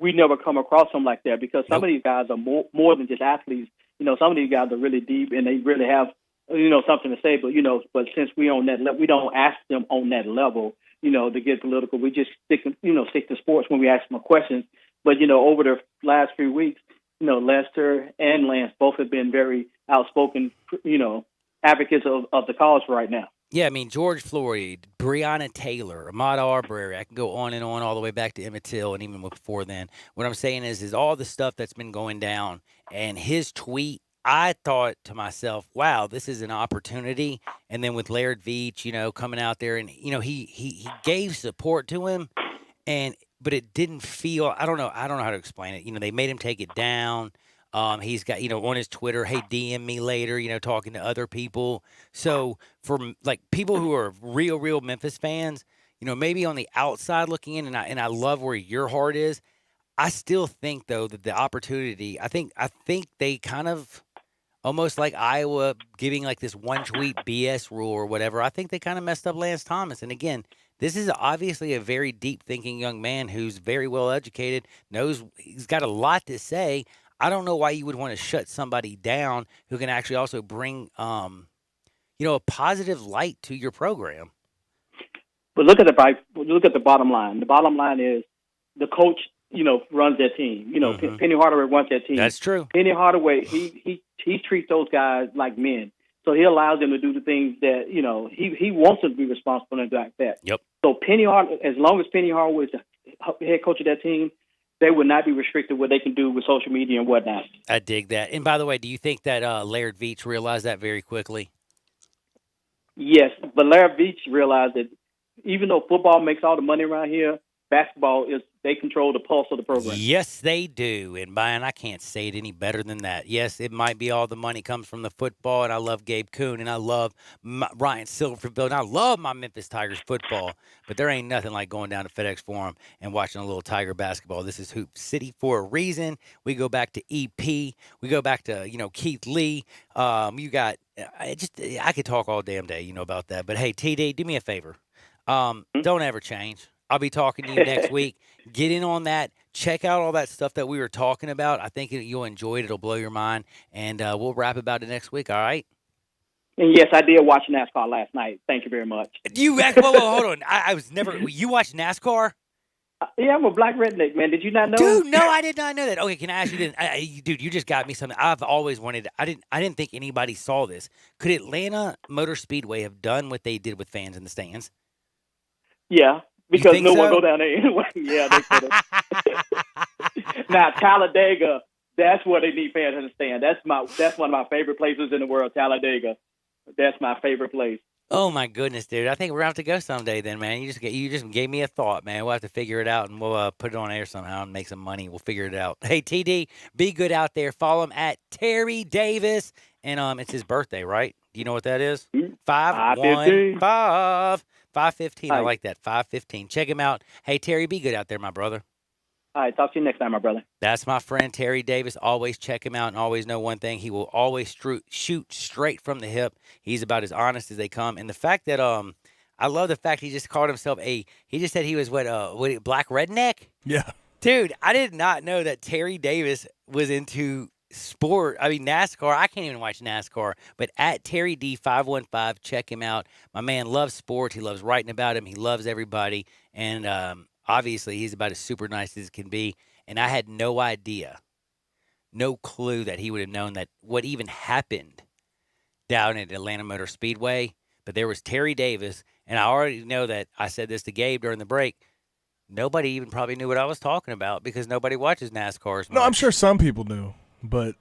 we never come across them like that. Because some of these guys are more than just athletes. Some of these guys are really deep, and they really have something to say. But since we on that we don't ask them on that level, to get political. We just stick to sports when we ask them questions. But over the last few weeks, Lester and Lance both have been very outspoken, advocates of the cause right now.
Yeah, I mean, George Floyd, Breonna Taylor, Ahmaud Arbery, I can go on and on all the way back to Emmett Till and even before then. What I'm saying is all the stuff that's been going down, and his tweet, I thought to myself, wow, this is an opportunity. And then with Laird Veach, coming out there, and, he gave support to him, but it didn't feel, I don't know how to explain it. They made him take it down. He's got, on his Twitter, hey, DM me later, talking to other people. So for people who are real Memphis fans, maybe on the outside looking in, and I love where your heart is. I still think though that the opportunity, I think they kind of almost like Iowa giving this one tweet BS rule or whatever. I think they kind of messed up Lance Thomas. And again, this is obviously a very deep thinking young man who's very well educated, knows he's got a lot to say. I don't know why you would want to shut somebody down who can actually also bring, a positive light to your program.
But look at the bottom line. The bottom line is the coach, runs that team. Penny Hardaway runs that team.
That's true.
Penny Hardaway, he treats those guys like men. So he allows them to do the things that, he wants them to be responsible and like that.
Yep.
So as long as Penny Hardaway is the head coach of that team, they would not be restricted what they can do with social media and whatnot.
I dig that. And by the way, do you think that Laird Veach realized that very quickly?
Yes, but Laird Veach realized that even though football makes all the money around here, basketball they control the pulse of the program.
Yes, they do. And Brian, I can't say it any better than that. Yes, it might be all the money comes from the football, and I love Gabe Kuhn, and I love Ryan Silverfield, and I love my Memphis Tigers football. But there ain't nothing like going down to FedEx Forum and watching a little Tiger basketball. This is Hoop City for a reason. We go back to EP. We go back to Keith Lee. You got I could talk all damn day about that. But hey, TD, do me a favor. Don't ever change. I'll be talking to you next week. Get in on that. Check out all that stuff that we were talking about. I think you'll enjoy it. It'll blow your mind. And we'll rap about it next week, all right?
And yes, I did watch NASCAR last night. Thank you very much.
Whoa, hold on. I was never – you watched NASCAR?
Yeah, I'm a black redneck, man. Did you not know?
Dude, no, I did not know that. Okay, can I ask you this? Dude, you just got me something. I've always wanted – I didn't think anybody saw this. Could Atlanta Motor Speedway have done what they did with fans in the stands?
Yeah. Because no one go down there anyway. Yeah, they could have. Now, Talladega, that's where they need fans to understand. That's one of my favorite places in the world, Talladega. That's my favorite place.
Oh, my goodness, dude. I think we're going to have to go someday then, man. You just gave me a thought, man. We'll have to figure it out, and we'll put it on air somehow and make some money. We'll figure it out. Hey, TD, be good out there. Follow him at Terry Davis. And it's his birthday, right? Do you know what that is? 515. 515. I like that. 515. Check him out. Hey, Terry, be good out there, my brother.
All right, talk to you next time, my brother.
That's my friend Terry Davis. Always check him out and always know one thing. He will always shoot straight from the hip. He's about as honest as they come. And the fact that I love the fact he just called himself he just said he was what black redneck?
Yeah.
Dude, I did not know that Terry Davis was into sport. I mean, NASCAR. I can't even watch NASCAR. But at Terry D515, check him out. My man loves sports. He loves writing about him. He loves everybody. And obviously, he's about as super nice as it can be. And I had no idea, no clue that he would have known that what even happened down at Atlanta Motor Speedway. But there was Terry Davis. And I already know that I said this to Gabe during the break. Nobody even probably knew what I was talking about because nobody watches NASCAR as much.
No, I'm sure some people knew, but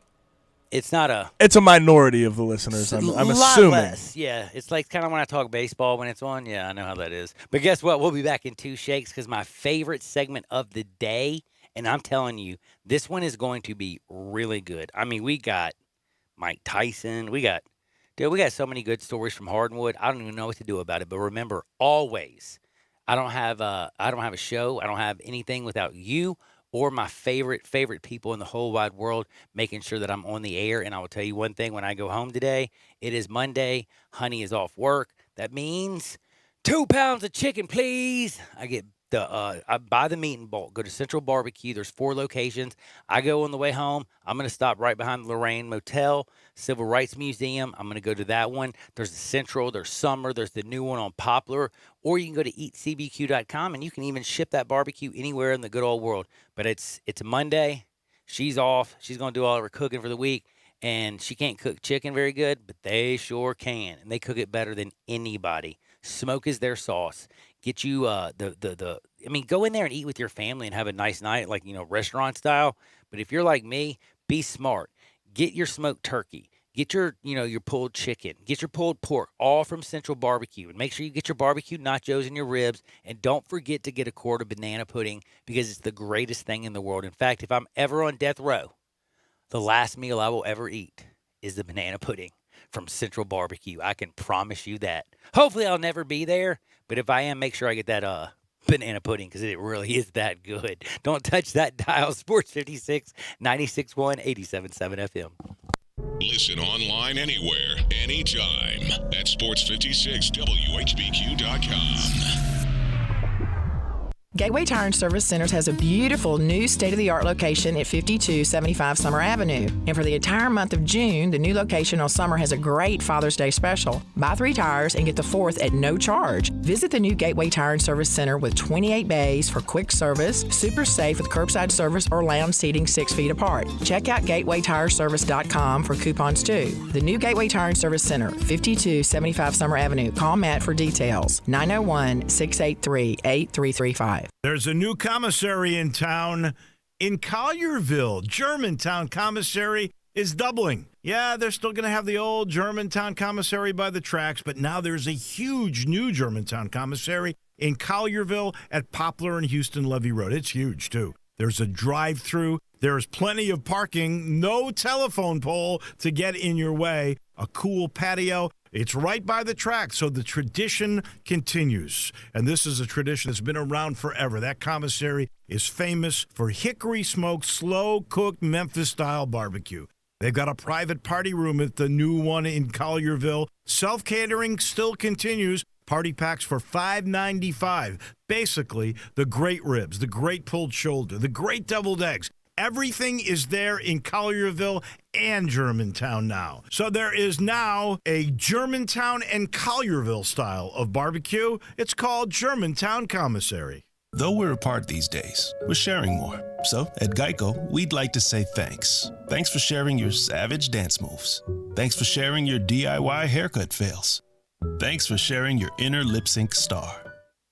it's not a.
It's a minority of the listeners. I'm assuming.
Less. Yeah, it's like kind of when I talk baseball when it's on. Yeah, I know how that is. But guess what? We'll be back in 2 shakes because my favorite segment of the day, and I'm telling you, this one is going to be really good. I mean, we got Mike Tyson. We got so many good stories from Hardwood. I don't even know what to do about it. But remember, always. I don't have a show. I don't have anything without you or my favorite people in the whole wide world making sure that I'm on the air. And I will tell you one thing, when I go home today, it is Monday. Honey is off work. That means 2 pounds of chicken, please. I buy the meat in bulk. Go to Central Barbecue. There's 4 locations. I go on the way home. I'm going to stop right behind the Lorraine Motel, Civil Rights Museum. I'm going to go to that one. There's the Central. There's Summer. There's the new one on Poplar. Or you can go to eatcbq.com, and you can even ship that barbecue anywhere in the good old world. But it's a Monday. She's off. She's going to do all of her cooking for the week. And she can't cook chicken very good, but they sure can. And they cook it better than anybody. Smoke is their sauce. Get you go in there and eat with your family and have a nice night, like, restaurant style. But if you're like me, be smart. Get your smoked turkey. Get your pulled chicken. Get your pulled pork, all from Central Barbecue. And make sure you get your barbecue nachos and your ribs. And don't forget to get a quart of banana pudding because it's the greatest thing in the world. In fact, if I'm ever on death row, the last meal I will ever eat is the banana pudding from Central Barbecue. I can promise you that. Hopefully I'll never be there, but if I am, make sure I get that banana pudding because it really is that good. Don't touch that dial. Sports 56, 96.1, 87.7 FM.
Listen online anywhere, anytime at sports56whbq.com.
Gateway Tire and Service Centers has a beautiful new state-of-the-art location at 5275 Summer Avenue. And for the entire month of June, the new location on Summer has a great Father's Day special. Buy 3 tires and get the 4th at no charge. Visit the new Gateway Tire and Service Center with 28 bays for quick service, super safe with curbside service or lounge seating 6 feet apart. Check out gatewaytireservice.com for coupons too. The new Gateway Tire and Service Center, 5275 Summer Avenue. Call Matt for details. 901-683-8335.
There's a new commissary in town in Collierville. Germantown Commissary is doubling. Yeah, they're still going to have the old Germantown Commissary by the tracks, but now there's a huge new Germantown Commissary in Collierville at Poplar and Houston Levy Road. It's huge, too. There's a drive-through. There's plenty of parking. No telephone pole to get in your way. A cool patio. It's right by the track, so the tradition continues. And this is a tradition that's been around forever. That commissary is famous for hickory-smoked, slow-cooked Memphis-style barbecue. They've got a private party room at the new one in Collierville. Self-catering still continues. Party packs for $5.95. Basically, the great ribs, the great pulled shoulder, the great deviled eggs. Everything is there in Collierville and Germantown now. So there is now a Germantown and Collierville style of barbecue. It's called Germantown Commissary.
Though we're apart these days, we're sharing more. So at Geico, we'd like to say thanks. Thanks for sharing your savage dance moves. Thanks for sharing your DIY haircut fails. Thanks for sharing your inner lip sync star.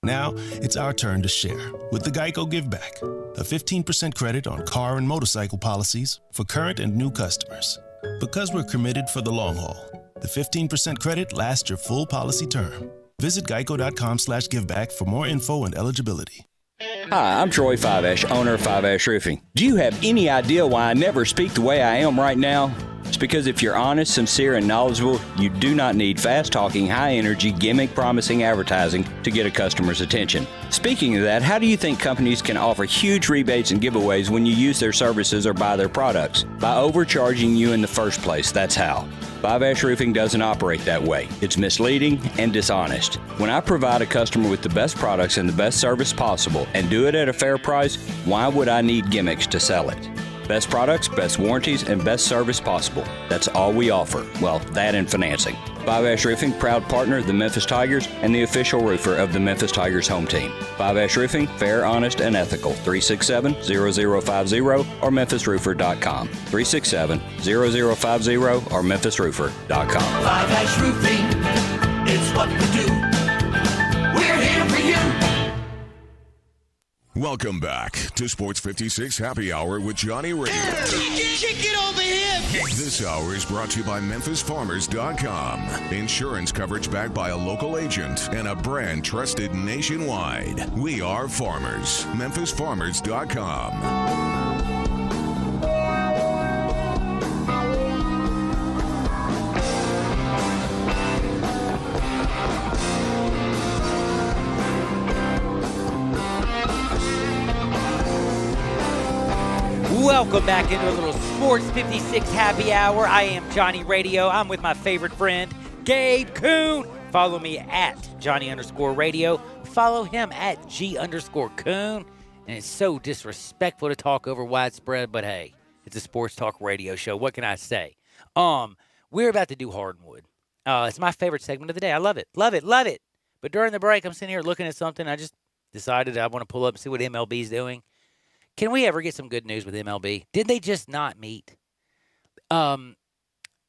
Now, it's our turn to share with the Geico Give Back, a 15% credit on car and motorcycle policies for current and new customers. Because we're committed for the long haul, the 15% credit lasts your full policy term. Visit geico.com/giveback for more info and eligibility.
Hi, I'm Troy Five Ash, owner of Five Ash Roofing. Do you have any idea why I never speak the way I am right now?
It's because if you're honest, sincere, and knowledgeable, you do not need fast-talking, high-energy, gimmick-promising advertising to get a customer's attention. Speaking of that, how do you think companies can offer huge rebates and giveaways when you use their services or buy their products? By overcharging you in the first place, that's how. Five Ash Roofing doesn't operate that way. It's misleading and dishonest. When I provide a customer with the best products and the best service possible and do it at a fair price, why would I need gimmicks to sell it? Best products, best warranties, and best service possible. That's all we offer. Well, that and financing. Five Ash Roofing, proud partner of the Memphis Tigers and the official roofer of the Memphis Tigers home team. Five Ash Roofing, fair, honest, and ethical. 367-0050 or memphisroofer.com. 367-0050 or memphisroofer.com.
Five Ash Roofing, it's what we do. We're here for you.
Welcome back to Sports 56 Happy Hour with Johnny Radio.
Kick it over here.
This hour is brought to you by MemphisFarmers.com. Insurance coverage backed by a local agent and a brand trusted nationwide. We are farmers. MemphisFarmers.com.
Welcome back into a little Sports 56 Happy Hour. I am Johnny Radio. I'm with my favorite friend, Gabe Kuhn. Follow me at Johnny_Radio. Follow him at G_Kuhn. And it's so disrespectful to talk over widespread, but hey, it's a sports talk radio show. What can I say? We're about to do Hardwood. It's my favorite segment of the day. I love it. Love it. Love it. But during the break, I'm sitting here looking at something. I just decided I want to pull up and see what MLB's doing. Can we ever get some good news with MLB? Did they just not meet? My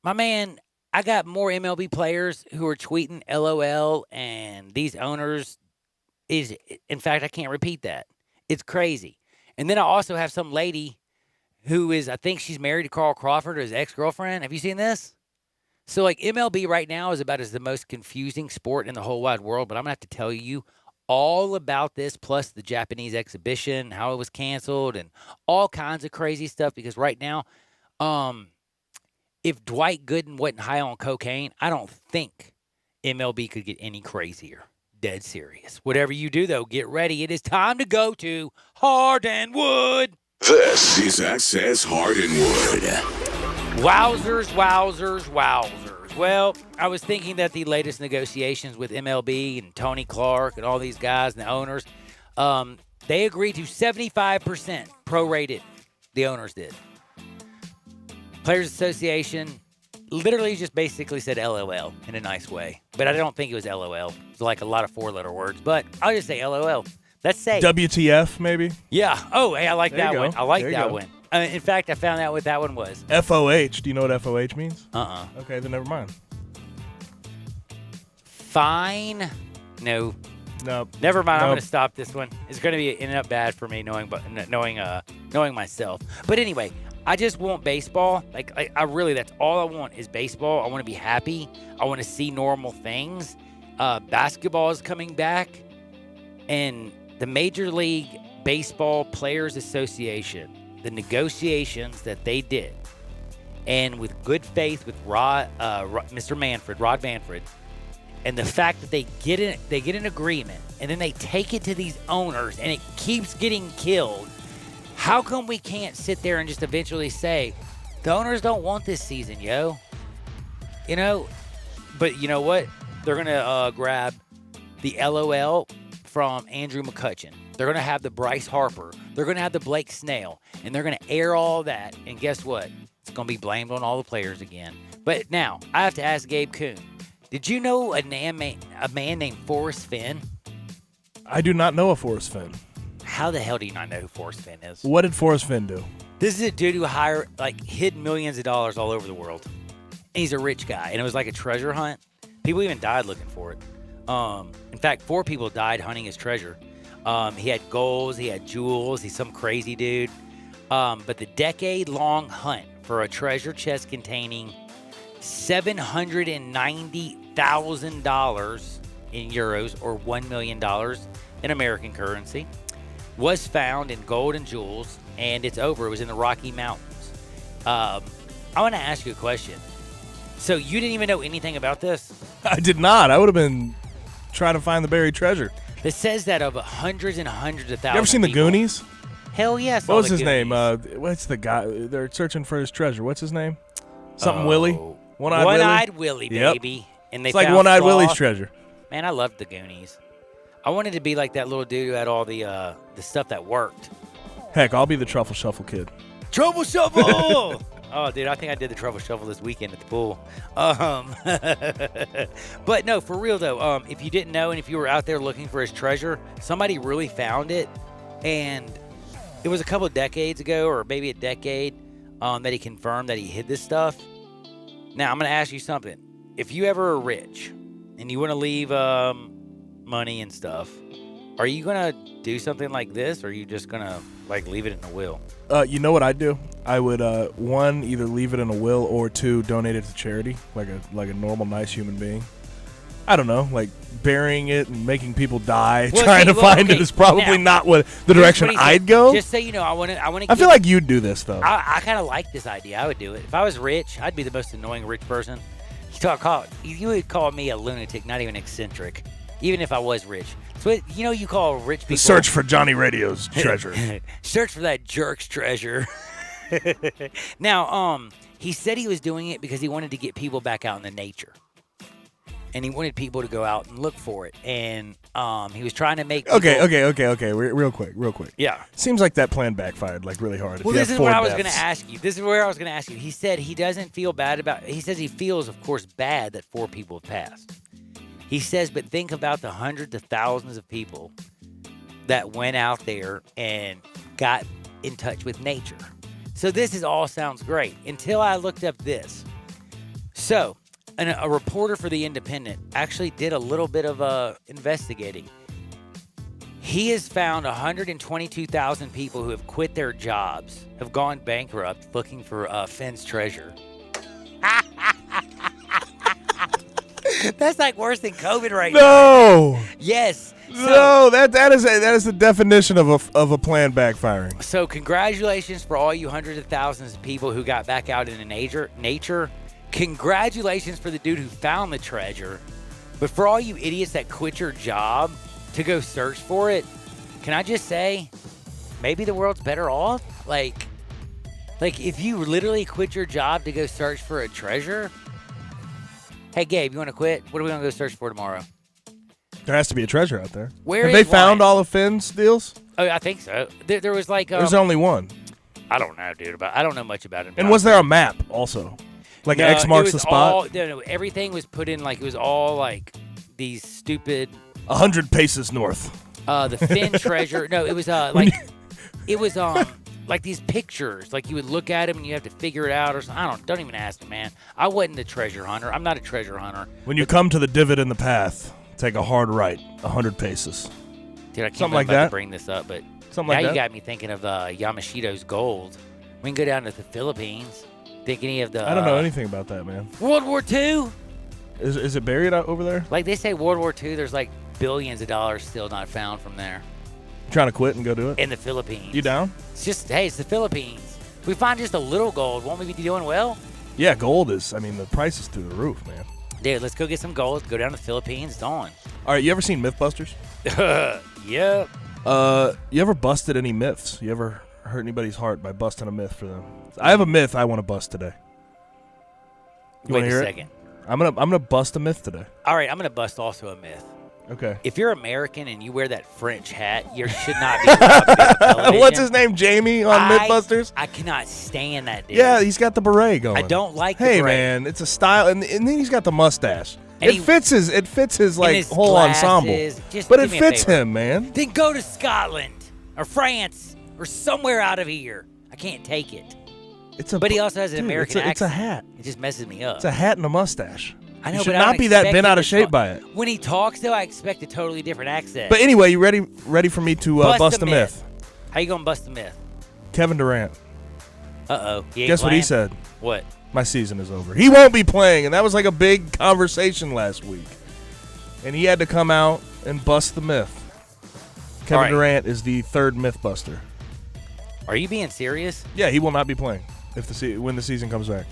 man, I got more MLB players who are tweeting LOL, and these owners in fact, I can't repeat that. It's crazy. And then I also have some lady who is, I think she's married to Carl Crawford, or his ex-girlfriend. Have you seen this? So, like, MLB right now is about as the most confusing sport in the whole wide world, but I'm going to have to tell you all about this, plus the Japanese exhibition, how it was canceled, and all kinds of crazy stuff. Because right now, if Dwight Gooden wasn't high on cocaine, I don't think MLB could get any crazier. Dead serious. Whatever you do, though, get ready. It is time to go to Hardwood.
This is Access Hardwood.
Wowzers, wowzers, wowzers. Well, I was thinking that the latest negotiations with MLB and Tony Clark and all these guys and the owners, they agreed to 75% prorated. The owners did. Players Association literally just basically said LOL in a nice way. But I don't think it was LOL. It was like a lot of four-letter words. But I'll just say LOL. Let's say
WTF, maybe?
Yeah. Oh, hey, I like that one. I like
There you
that
go.
one. In fact, I found out what that one was.
FOH. Do you know what FOH means?
Okay,
then never mind.
Fine. No.
Nope.
Never mind. I'm
Nope.
going to stop this one. It's going to be end up bad for me knowing myself. But anyway, I just want baseball. Like I really, that's all I want is baseball. I want to be happy. I want to see normal things. Basketball is coming back, and the Major League Baseball Players Association, the negotiations that they did, and with good faith with Mr. Manfred, Rod Manfred, and the fact that they get an agreement, and then they take it to these owners, and it keeps getting killed. How come we can't sit there and just eventually say, the owners don't want this season, yo? You know, but you know what? They're going to grab the LOL from Andrew McCutchen. They're going to have the Bryce Harper. They're going to have the Blake Snell. And they're going to air all that. And guess what? It's going to be blamed on all the players again. But now, I have to ask Gabe Kuhn. Did you know a man named Forrest Fenn?
I do not know a Forrest Fenn.
How the hell do you not know who Forrest Fenn is?
What did Forrest Fenn do?
This is a dude who hid millions of dollars all over the world. And he's a rich guy. And it was like a treasure hunt. People even died looking for it. In fact, 4 people died hunting his treasure. He had golds, he had jewels, he's some crazy dude. But the decade-long hunt for a treasure chest containing $790,000 in euros, or $1 million in American currency, was found in gold and jewels, and it's over. It was in the Rocky Mountains. I want to ask you a question. So you didn't even know anything about this?
I did not. I would have been trying to find the buried treasure.
It says that of hundreds and hundreds of thousands.
You ever seen the Goonies?
Hell yes.
What was his name? What's the guy? They're searching for his treasure. What's his name? Something Willie?
One-Eyed Willie, baby.
Yep.
And they
it's like
found
One-Eyed
Sloth.
Willie's treasure.
Man, I loved the Goonies. I wanted to be like that little dude who had all the stuff that worked.
Heck, I'll be the Truffle Shuffle kid.
Truffle Shuffle! Oh, dude, I think I did the Truffle Shuffle this weekend at the pool. But no, for real though, if you didn't know and if you were out there looking for his treasure, somebody really found it. And it was a couple of decades ago, or maybe a decade, that he confirmed that he hid this stuff. Now, I'm going to ask you something. If you ever are rich and you want to leave money and stuff, are you going to do something like this, or are you just going to like leave it in a will?
You know what I'd do? I would one, either leave it in a will, or two, donate it to charity, like a normal, nice human being. I don't know, like burying it and making people die, trying to find it is probably not what the direction I'd go.
Just so you know, I want to.
I feel like you'd do this though.
I kind of like this idea. I would do it if I was rich. I'd be the most annoying rich person. You would call me a lunatic, not even eccentric, even if I was rich. So you call rich people.
Search for Johnny Radio's treasure.
Search for that jerk's treasure. Now, he said he was doing it because he wanted to get people back out in the nature. And he wanted people to go out and look for it. And he was trying to make people...
Okay. Real quick.
Yeah.
Seems like that plan backfired like really hard.
Well, this is what I was going to ask you. He said he doesn't feel bad about... He says he feels, of course, bad that 4 people have passed. He says, but think about the hundreds of thousands of people that went out there and got in touch with nature. So this all sounds great until I looked up this. So a reporter for The Independent actually did a little bit of investigating. He has found 122,000 people who have quit their jobs, have gone bankrupt looking for Finn's treasure. That's like worse than COVID right now.
No.
Yes.
No, that is the definition of a plan backfiring.
So congratulations for all you hundreds of thousands of people who got back out into nature. Congratulations for the dude who found the treasure. But for all you idiots that quit your job to go search for it, can I just say, maybe the world's better off? Like if you literally quit your job to go search for a treasure. Hey, Gabe, you want to quit? What are we going to go search for tomorrow?
There has to be a treasure out there.
Where
have they found all of Finn's deals?
Oh, I think so. There was like...
There's only one.
I don't know, dude. I don't know much about it.
And was there a map also? Like X marks the spot?
No, everything was put in like... It was all like these stupid...
100 paces north.
The Finn treasure... No, it was like... It was... like these pictures, like you would look at them and you have to figure it out or something. Don't even ask me, man. I wasn't a treasure hunter. I'm not a treasure hunter.
When you come to the divot in the path, take a hard right, 100 paces.
Dude, I can't
Something like
believe I'm about
that.
to bring this up, but
Something
now
like
you
that.
got me thinking of Yamashita's gold. We can go down to the Philippines. Think any of the...
I don't know anything about that, man.
World War II?
Is it buried out over there?
Like they say World War II, there's like billions of dollars still not found from there.
You trying to quit and go do it?
In the Philippines.
You down?
It's just, hey, it's the Philippines. If we find just a little gold, won't we be doing well?
Yeah, gold is, the price is through the roof, man.
Dude, let's go get some gold, go down to the Philippines, it's on.
All right, you ever seen Mythbusters?
Yep.
You ever busted any myths? You ever hurt anybody's heart by busting a myth for them? I have a myth I want to bust today. You
Wait
wanna
a
hear it?
second.
I'm gonna bust a myth today.
All right, I'm gonna bust also a myth.
Okay.
If you're American and you wear that French hat, you should not be allowed to be on television.
What's his name? Jamie on Mythbusters?
I cannot stand that dude.
Yeah, he's got the beret going.
I don't like the
Hey
beret.
man, it's a style, and then he's got the mustache.
And
It fits his like
his
whole ensemble.
glasses. Just
But
do
it
me a
fits
favor.
him, man.
Then go to Scotland or France or somewhere out of here. I can't take it. But he also has an American accent.
It's a hat.
It just messes me up.
It's a hat and a mustache.
I know,
you should
but I
not
don't
be that
expect
bent
him
out of
to
shape
talk-
by it.
When he talks, though, I expect a totally different accent.
But anyway, you ready for me to bust a myth?
How you gonna bust a myth?
Kevin Durant.
Uh-oh.
Guess what he said?
What?
My season is over. He won't be playing, and that was like a big conversation last week. And he had to come out and bust the myth. Kevin
right.
Durant is the third myth buster.
Are you being serious?
Yeah, he will not be playing when the season comes back.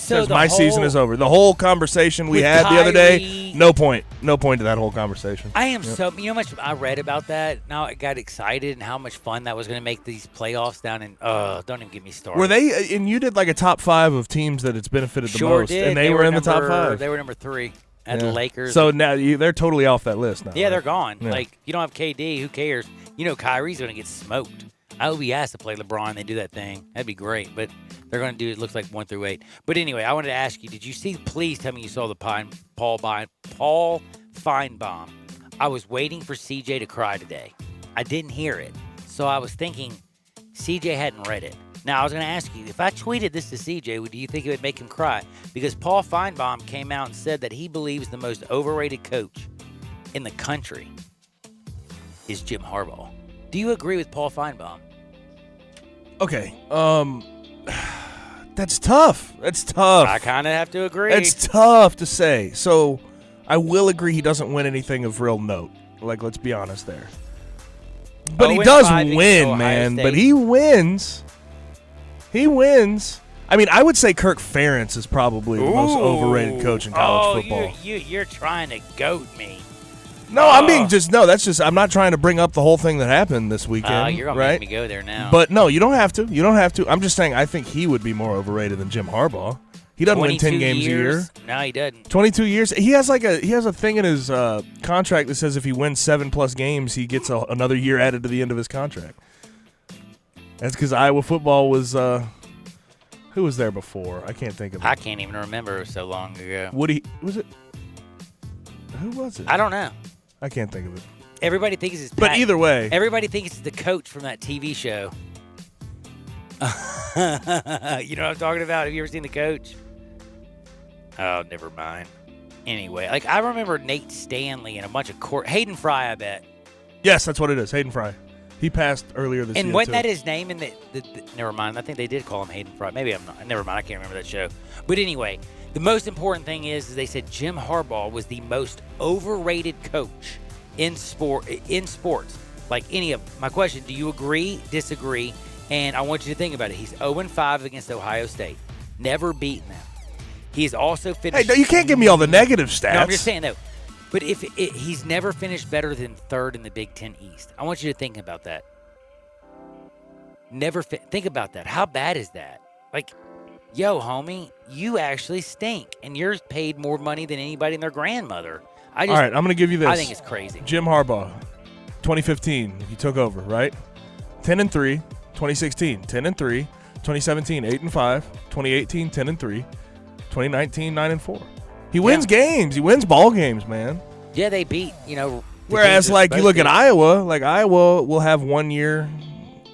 Because my season is over. The whole conversation we had the other day, no point to that whole conversation.
I am so, you know how much I read about that? Now I got excited and how much fun that was going to make these playoffs down in, don't even get me started.
Were they, and you did like a top 5 of teams that it's benefited the most.
Did.
And they were in the top 5.
They were number 3 at the Lakers.
So now they're totally off that list now.
Yeah,
right?
they're gone.
Yeah.
Like, you don't have KD, who cares? You know Kyrie's going to get smoked. I hope he has to play LeBron. They do that thing. That'd be great. But they're going to do it looks like 1 through 8. But anyway, I wanted to ask you, did you see, please tell me you saw the Paul Feinbaum. I was waiting for CJ to cry today. I didn't hear it. So I was thinking CJ hadn't read it. Now, I was going to ask you, if I tweeted this to CJ, do you think it would make him cry? Because Paul Feinbaum came out and said that he believes the most overrated coach in the country is Jim Harbaugh. Do you agree with Paul Feinbaum?
Okay. That's tough.
I kind of have to agree.
It's tough to say. So I will agree he doesn't win anything of real note. Like, let's be honest there. But he does win, man. But he wins. He wins. I mean, I would say Kirk Ferentz is probably the most overrated coach in college football.
You're trying to goat me.
No, I'm being I'm not trying to bring up the whole thing that happened this weekend.
You're going to make me go there now.
But no, you don't have to. I'm just saying I think he would be more overrated than Jim Harbaugh. He doesn't win 10 games a year.
No, he doesn't.
22 years. He has a thing in his contract that says if he wins 7+ games, he gets another year added to the end of his contract. That's because Iowa football was who was there before? I can't think of it.
I can't even remember. It was so long ago.
Woody, was it? Who was it?
I don't know.
I can't think of it.
Everybody thinks it's
But either way.
Everybody thinks it's the coach from that TV show. You know what I'm talking about? Have you ever seen The Coach? Oh, never mind. Anyway, like I remember Nate Stanley and a bunch of Hayden Fry, I bet.
Yes, that's what it is. Hayden Fry. He passed earlier this year.
And wasn't that his name in the never mind. I think they did call him Hayden Fry. Maybe I'm not. Never mind. I can't remember that show. But anyway, the most important thing is they said Jim Harbaugh was the most overrated coach in sports. Like any of my question, do you agree, disagree? And I want you to think about it. He's 0-5 against Ohio State. Never beaten them. He's also finished.
Hey, you can't give me all the negative stats.
No, I'm just saying though. But he's never finished better than 3rd in the Big Ten East. I want you to think about that. Think about that. How bad is that? Like, yo, homie, you actually stink, and you're paid more money than anybody and their grandmother. All right,
I'm going to give you this.
I think it's crazy.
Jim Harbaugh, 2015, he took over, right? 10-3, 2016, 10-3, 2017, 8-5, 2018, 10-3, 2019, 9-4. He wins games. He wins ball games, man.
Yeah, they beat,
Whereas, like, you look at Iowa, like, Iowa will have 1 year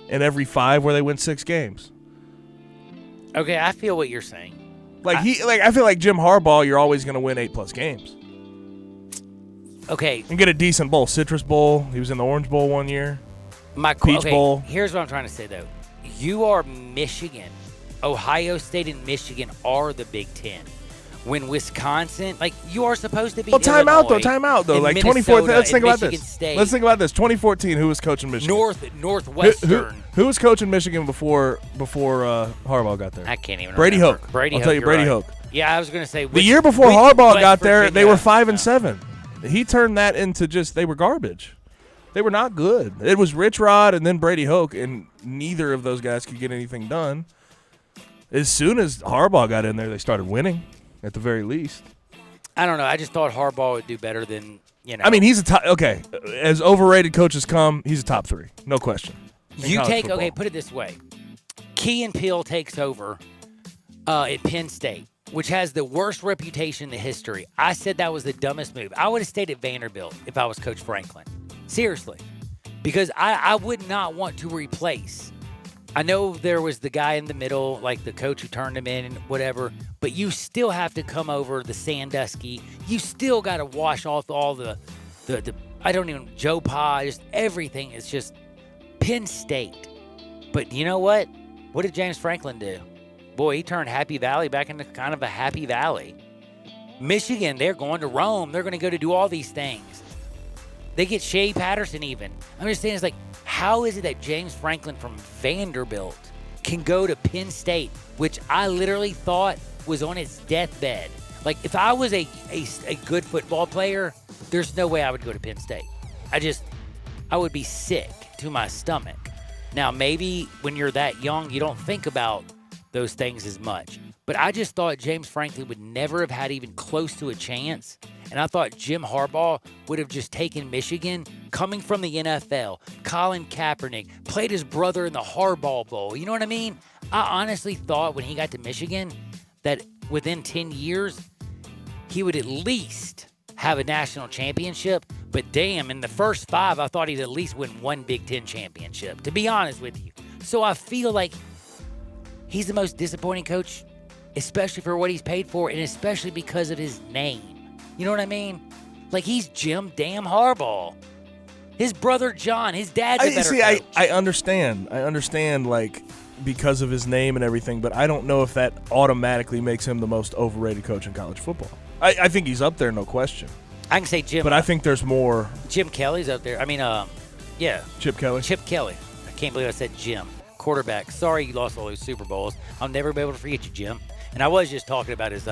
in every 5 where they win 6 games.
Okay, I feel what you're saying.
I feel like Jim Harbaugh, you're always going to win 8+ games.
Okay.
And get a decent bowl. Citrus Bowl. He was in the Orange Bowl 1 year. Peach Bowl.
Here's what I'm trying to say, though. You are Michigan. Ohio State and Michigan are the Big Ten. When Wisconsin, you are supposed to be.
Well, time out though. Like 2014. Let's think about this.
State.
Let's think about this. 2014. Who was coaching Michigan?
Northwestern.
Who was coaching Michigan before Harbaugh got there?
I can't even.
Brady
remember.
Hoke.
Brady
I'll
Hoke,
tell you, Brady
right.
Hoke.
Yeah, I was going to say.
The year before Harbaugh got there, they were 5-7. He turned that into they were garbage. They were not good. It was Rich Rod and then Brady Hoke, and neither of those guys could get anything done. As soon as Harbaugh got in there, they started winning. At the very least.
I don't know. I just thought Harbaugh would do better than,
I mean, he's a top. Okay. As overrated coaches come, he's a top 3. No question.
Put it this way. Key and Peele takes over at Penn State, which has the worst reputation in the history. I said that was the dumbest move. I would have stayed at Vanderbilt if I was Coach Franklin. Seriously. Because I would not want to replace. I know there was the guy in the middle, like the coach who turned him in and whatever, but you still have to come over the Sandusky. You still got to wash off all the Joe Pa, just everything. It's just Penn State. But you know what? What did James Franklin do? Boy, he turned Happy Valley back into kind of a Happy Valley. Michigan, they're going to Rome. They're going to go to do all these things. They get Shea Patterson even. I'm just saying, it's like, how is it that James Franklin from Vanderbilt can go to Penn State, which I literally thought was on its deathbed. Like, if I was a good football player, there's no way I would go to Penn State. I would be sick to my stomach. Now, maybe when you're that young, you don't think about those things as much. But I just thought James Franklin would never have had even close to a chance. And I thought Jim Harbaugh would have just taken Michigan, coming from the NFL. Colin Kaepernick played his brother in the Harbaugh Bowl. You know what I mean? I honestly thought when he got to Michigan that within 10 years, he would at least have a national championship. But damn, in the first 5, I thought he'd at least win one Big Ten championship, to be honest with you. So I feel like he's the most disappointing coach, especially for what he's paid for, and especially because of his name. You know what I mean? Like, he's Jim damn Harbaugh. His brother John, his dad's a better coach.
I understand, like, because of his name and everything, but I don't know if that automatically makes him the most overrated coach in college football. I think he's up there, no question.
I can say Jim.
But I think there's more.
Jim Kelly's up there. I mean, yeah.
Chip Kelly?
Chip Kelly. I can't believe I said Jim. Quarterback. Sorry you lost all those Super Bowls. I'll never be able to forget you, Jim. And I was just talking about his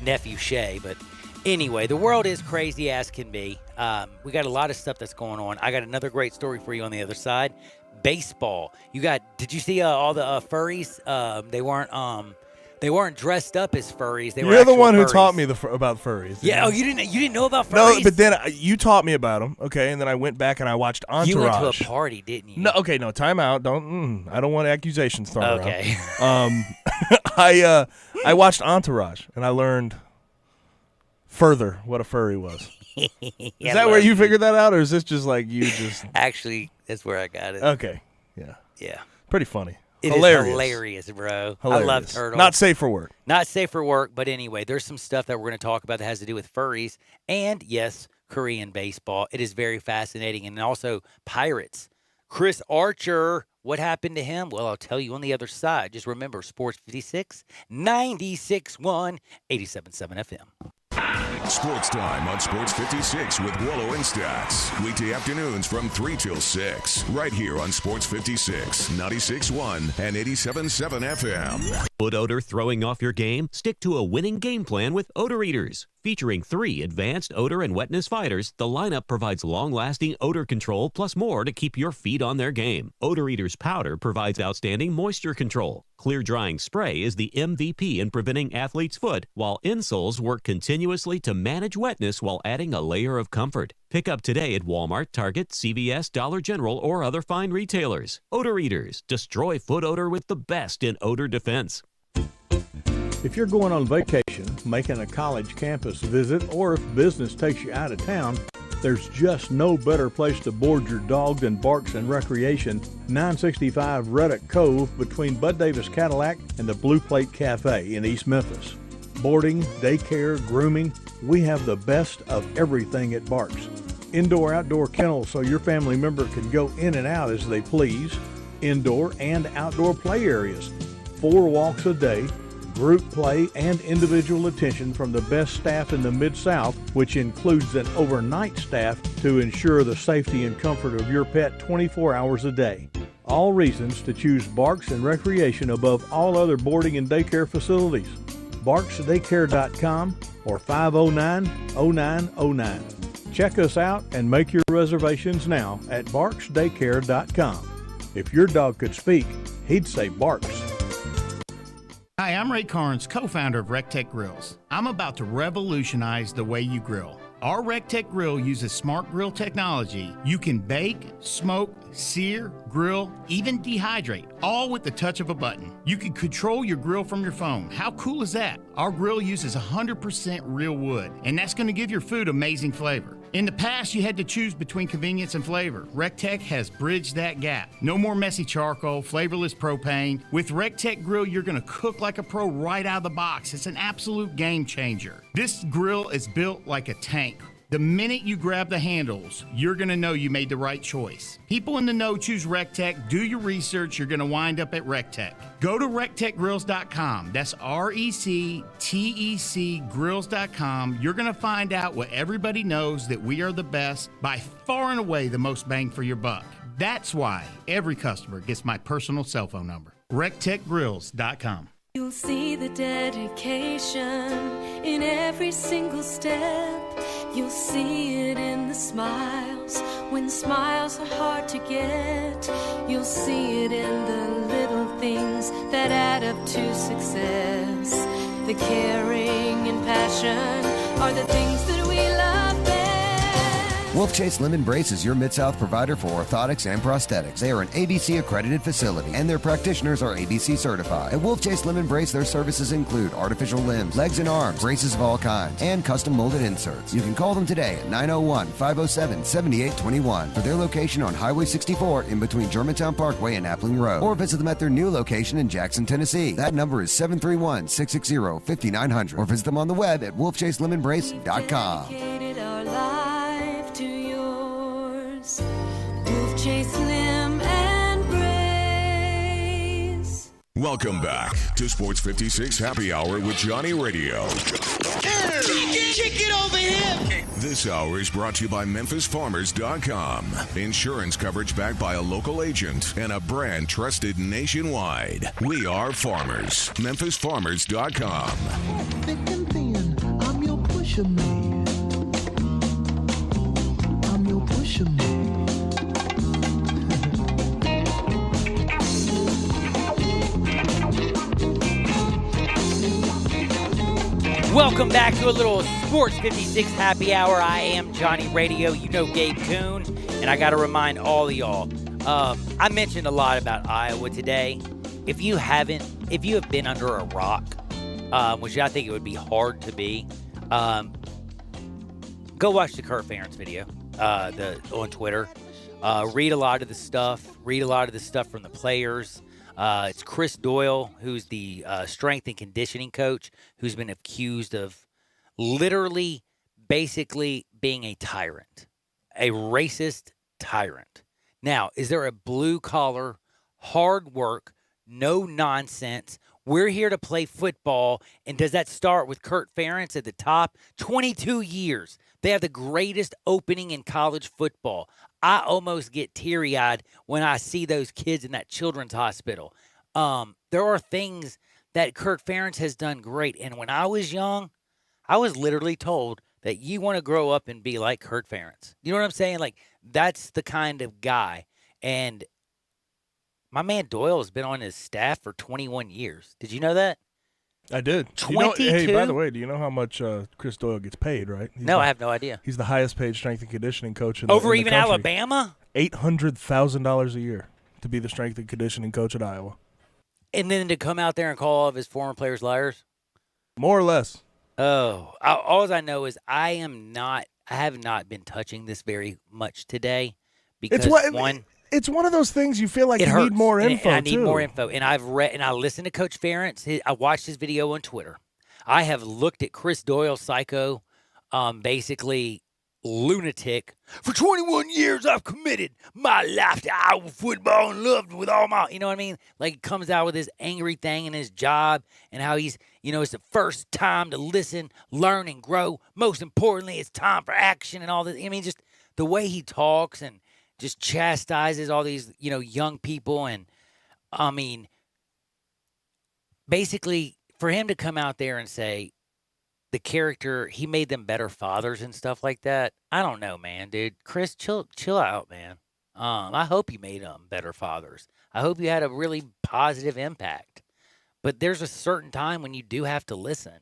nephew, Shea. But anyway, the world is crazy as can be. We got a lot of stuff that's going on. I got another great story for you on the other side. Baseball. Did you see all the furries? They weren't dressed up as furries.
You're the one who taught me about furries.
Yeah. Oh, you didn't know about furries?
No, but then you taught me about them. Okay, and then I went back and I watched Entourage.
You went to a party, didn't you?
No. Okay. No. Time out. I don't want accusations thrown around.
Okay.
I watched Entourage and I learned further what a furry was. Is that where you figured that out, or is this just like you just?
Actually, that's where I got it.
Okay. Yeah.
Yeah.
Pretty funny.
It is hilarious, bro.
Hilarious.
I love turtles.
Not safe for work.
Not safe for work, but anyway, there's some stuff that we're going to talk about that has to do with furries and, yes, Korean baseball. It is very fascinating. And also Pirates. Chris Archer, what happened to him? Well, I'll tell you on the other side. Just remember, Sports 56, 96.1, 87.7 FM.
Sports Time on Sports 56 with Wallo and Stats. Weekday afternoons from 3 till 6. Right here on Sports 56, 96.1 and 87.7 FM.
Foot odor throwing off your game? Stick to a winning game plan with Odor Eaters. Featuring 3 advanced odor and wetness fighters, the lineup provides long-lasting odor control plus more to keep your feet on their game. Odor Eaters powder provides outstanding moisture control. Clear drying spray is the MVP in preventing athlete's foot, while insoles work continuously to manage wetness while adding a layer of comfort. Pick up today at Walmart, Target, CVS, Dollar General, or other fine retailers. Odor Eaters. Destroy foot odor with the best in odor defense.
If you're going on vacation, making a college campus visit, or if business takes you out of town, there's just no better place to board your dog than Barks and Recreation, 965 Reddick Cove between Bud Davis Cadillac and the Blue Plate Cafe in East Memphis. Boarding, daycare, grooming, we have the best of everything at Barks. Indoor-outdoor kennels so your family member can go in and out as they please. Indoor and outdoor play areas. 4 walks a day. Group play and individual attention from the best staff in the Mid-South, which includes an overnight staff to ensure the safety and comfort of your pet 24 hours a day. All reasons to choose Barks and Recreation above all other boarding and daycare facilities. BarksDaycare.com or 509-0909. Check us out and make your reservations now at BarksDaycare.com. If your dog could speak, he'd say Barks.
Hi, I'm Ray Carnes, co-founder of RecTech Grills. I'm about to revolutionize the way you grill. Our RecTech grill uses smart grill technology. You can bake, smoke, sear, grill, even dehydrate, all with the touch of a button. You can control your grill from your phone. How cool is that? Our grill uses 100% real wood, and that's going to give your food amazing flavor. In the past, you had to choose between convenience and flavor. RecTech has bridged that gap. No more messy charcoal, flavorless propane. With RecTech Grill, you're going to cook like a pro right out of the box. It's an absolute game changer. This grill is built like a tank. The minute you grab the handles, you're going to know you made the right choice. People in the know choose RecTech. Do your research. You're going to wind up at RecTech. Go to RecTechGrills.com. That's RecTech Grills.com. You're going to find out what everybody knows, that we are the best, by far and away the most bang for your buck. That's why every customer gets my personal cell phone number. RecTechGrills.com.
You'll see the dedication in every single step. You'll see it in the smiles when smiles are hard to get. You'll see it in the little things that add up to success. The caring and passion are the things that we love best.
Wolf Chase Lemon Brace is your Mid-South provider for orthotics and prosthetics. They are an ABC accredited facility, and their practitioners are ABC certified. At Wolf Chase Lemon Brace, their services include artificial limbs, legs and arms, braces of all kinds, and custom molded inserts. You can call them today at 901-507-7821 for their location on Highway 64 in between Germantown Parkway and Appling Road, or visit them at their new location in Jackson, Tennessee. That number is 731-660-5900, or visit them on the web at wolfchaselemonbrace.com.
Dedicated our life to yours. Wolf Chase Limb and Brace.
Welcome back to Sports 56 Happy Hour with Johnny Radio.
Kick it over here.
This hour is brought to you by MemphisFarmers.com. Insurance coverage backed by a local agent and a brand trusted nationwide. We are farmers. MemphisFarmers.com.
Thick and thin, I'm your pusher man. I'm your pusher man.
Welcome back to a little Sports 56 Happy Hour. I am Johnny Radio. You know Gabe Kuhn, and I got to remind all of y'all. I mentioned a lot about Iowa today. If you have been under a rock, which I think it would be hard to be, go watch the Kurt Ferentz video on Twitter. Read a lot of the stuff. Read a lot of the stuff from the players. It's Chris Doyle, who's the strength and conditioning coach, who's been accused of literally, basically being a tyrant, a racist tyrant. Now, is there a blue-collar, hard work, no nonsense, we're here to play football, and does that start with Kurt Ferentz at the top? 22 years. They have the greatest opening in college football. I almost get teary-eyed when I see those kids in that children's hospital. There are things that Kurt Ferentz has done great. And when I was young, I was literally told that you want to grow up and be like Kurt Ferentz. You know what I'm saying? Like, that's the kind of guy. And my man Doyle has been on his staff for 21 years. Did you know that?
I did.
22?
Hey, by the way, do you know how much Chris Doyle gets paid, right?
I have no idea.
He's the highest paid strength and conditioning coach in
Over
the
even
country.
Alabama?
$800,000 a year to be the strength and conditioning coach at Iowa.
And then to come out there and call all of his former players liars?
More or less.
Oh, all I know is I have not been touching this very much today because
It's one of those things you feel like
it
you
hurts.
need more info,
and I need
too.
more info. And I've read and I listened to Coach Ferentz. I watched his video on Twitter. I have looked at Chris Doyle, psycho, basically lunatic. For 21 years, I've committed my life to Iowa football and loved with all my, you know what I mean? Like, he comes out with his angry thing in his job and how he's, it's the first time to listen, learn, and grow. Most importantly, it's time for action and all this. I mean, just the way he talks and just chastises all these, young people. And, I mean, basically, for him to come out there and say the character, he made them better fathers and stuff like that, I don't know, man, dude. Chris, chill out, man. I hope you made them better fathers. I hope you had a really positive impact. But there's a certain time when you do have to listen.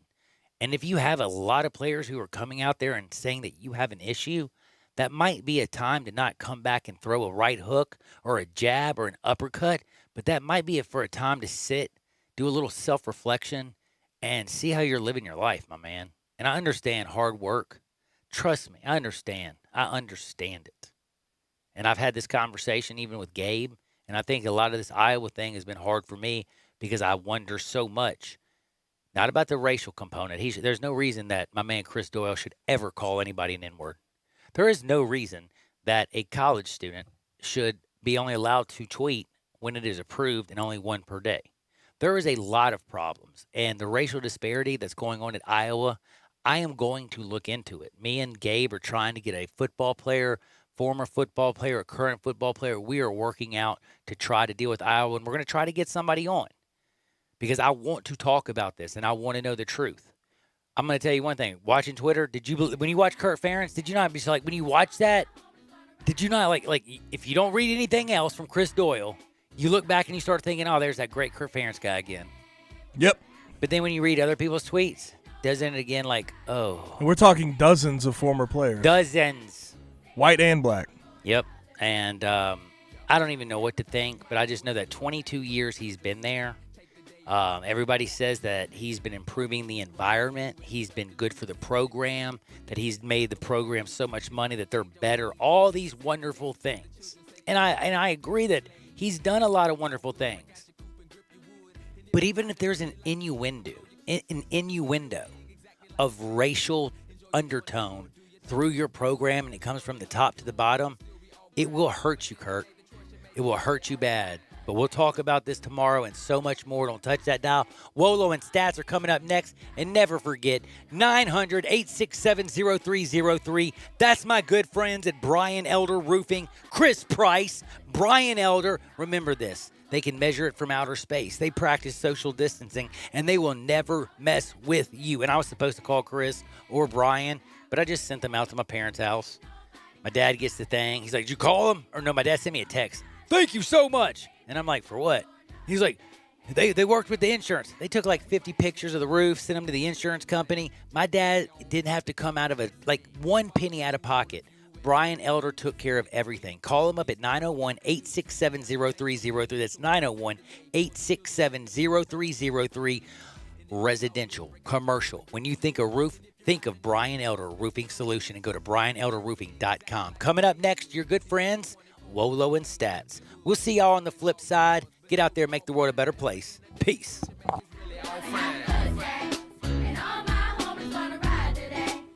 And if you have a lot of players who are coming out there and saying that you have an issue, that might be a time to not come back and throw a right hook or a jab or an uppercut, but that might be for a time to sit, do a little self-reflection, and see how you're living your life, my man. And I understand hard work. Trust me, I understand. I understand it. And I've had this conversation even with Gabe, and I think a lot of this Iowa thing has been hard for me because I wonder so much, not about the racial component. There's no reason that my man Chris Doyle should ever call anybody an N-word. There is no reason that a college student should be only allowed to tweet when it is approved and only one per day. There is a lot of problems, and the racial disparity that's going on at Iowa, I am going to look into it. Me and Gabe are trying to get a football player former football player, a current football player, we are working out to try to deal with Iowa, and we're going to try to get somebody on because I want to talk about this, and I want to know the truth. I'm going to tell you one thing. Watching Twitter, when you watch Kirk Ferentz, did you not be like, when you watch that, did you not, like if you don't read anything else from Chris Doyle, you look back and you start thinking, oh, there's that great Kirk Ferentz guy again.
Yep.
But then when you read other people's tweets, doesn't it again like, oh.
And we're talking dozens of former players.
Dozens.
White and black.
Yep. And I don't even know what to think, but I just know that 22 years he's been there. Everybody says that he's been improving the environment. He's been good for the program, that he's made the program so much money that they're better. All these wonderful things. And I agree that he's done a lot of wonderful things. But even if there's an innuendo of racial undertone through your program and it comes from the top to the bottom, it will hurt you, Kurt. It will hurt you bad. But we'll talk about this tomorrow and so much more. Don't touch that dial. Wolo and Stats are coming up next. And never forget, 900-867-0303. That's my good friends at Brian Elder Roofing. Chris Price, Brian Elder. Remember this. They can measure it from outer space. They practice social distancing, and they will never mess with you. And I was supposed to call Chris or Brian, but I just sent them out to my parents' house. My dad gets the thing. He's like, did you call them? Or no, my dad sent me a text. Thank you so much. And I'm like, for what? He's like, they worked with the insurance. They took like 50 pictures of the roof, sent them to the insurance company. My dad didn't have to come out of one penny out of pocket. Brian Elder took care of everything. Call him up at 901-867-0303. That's 901-867-0303. Residential, commercial. When you think of roof, think of Brian Elder Roofing Solution and go to brianelderroofing.com. Coming up next, your good friends, Wolo and Stats. We'll see y'all on the flip side. Get out there and make the world a better place. Peace.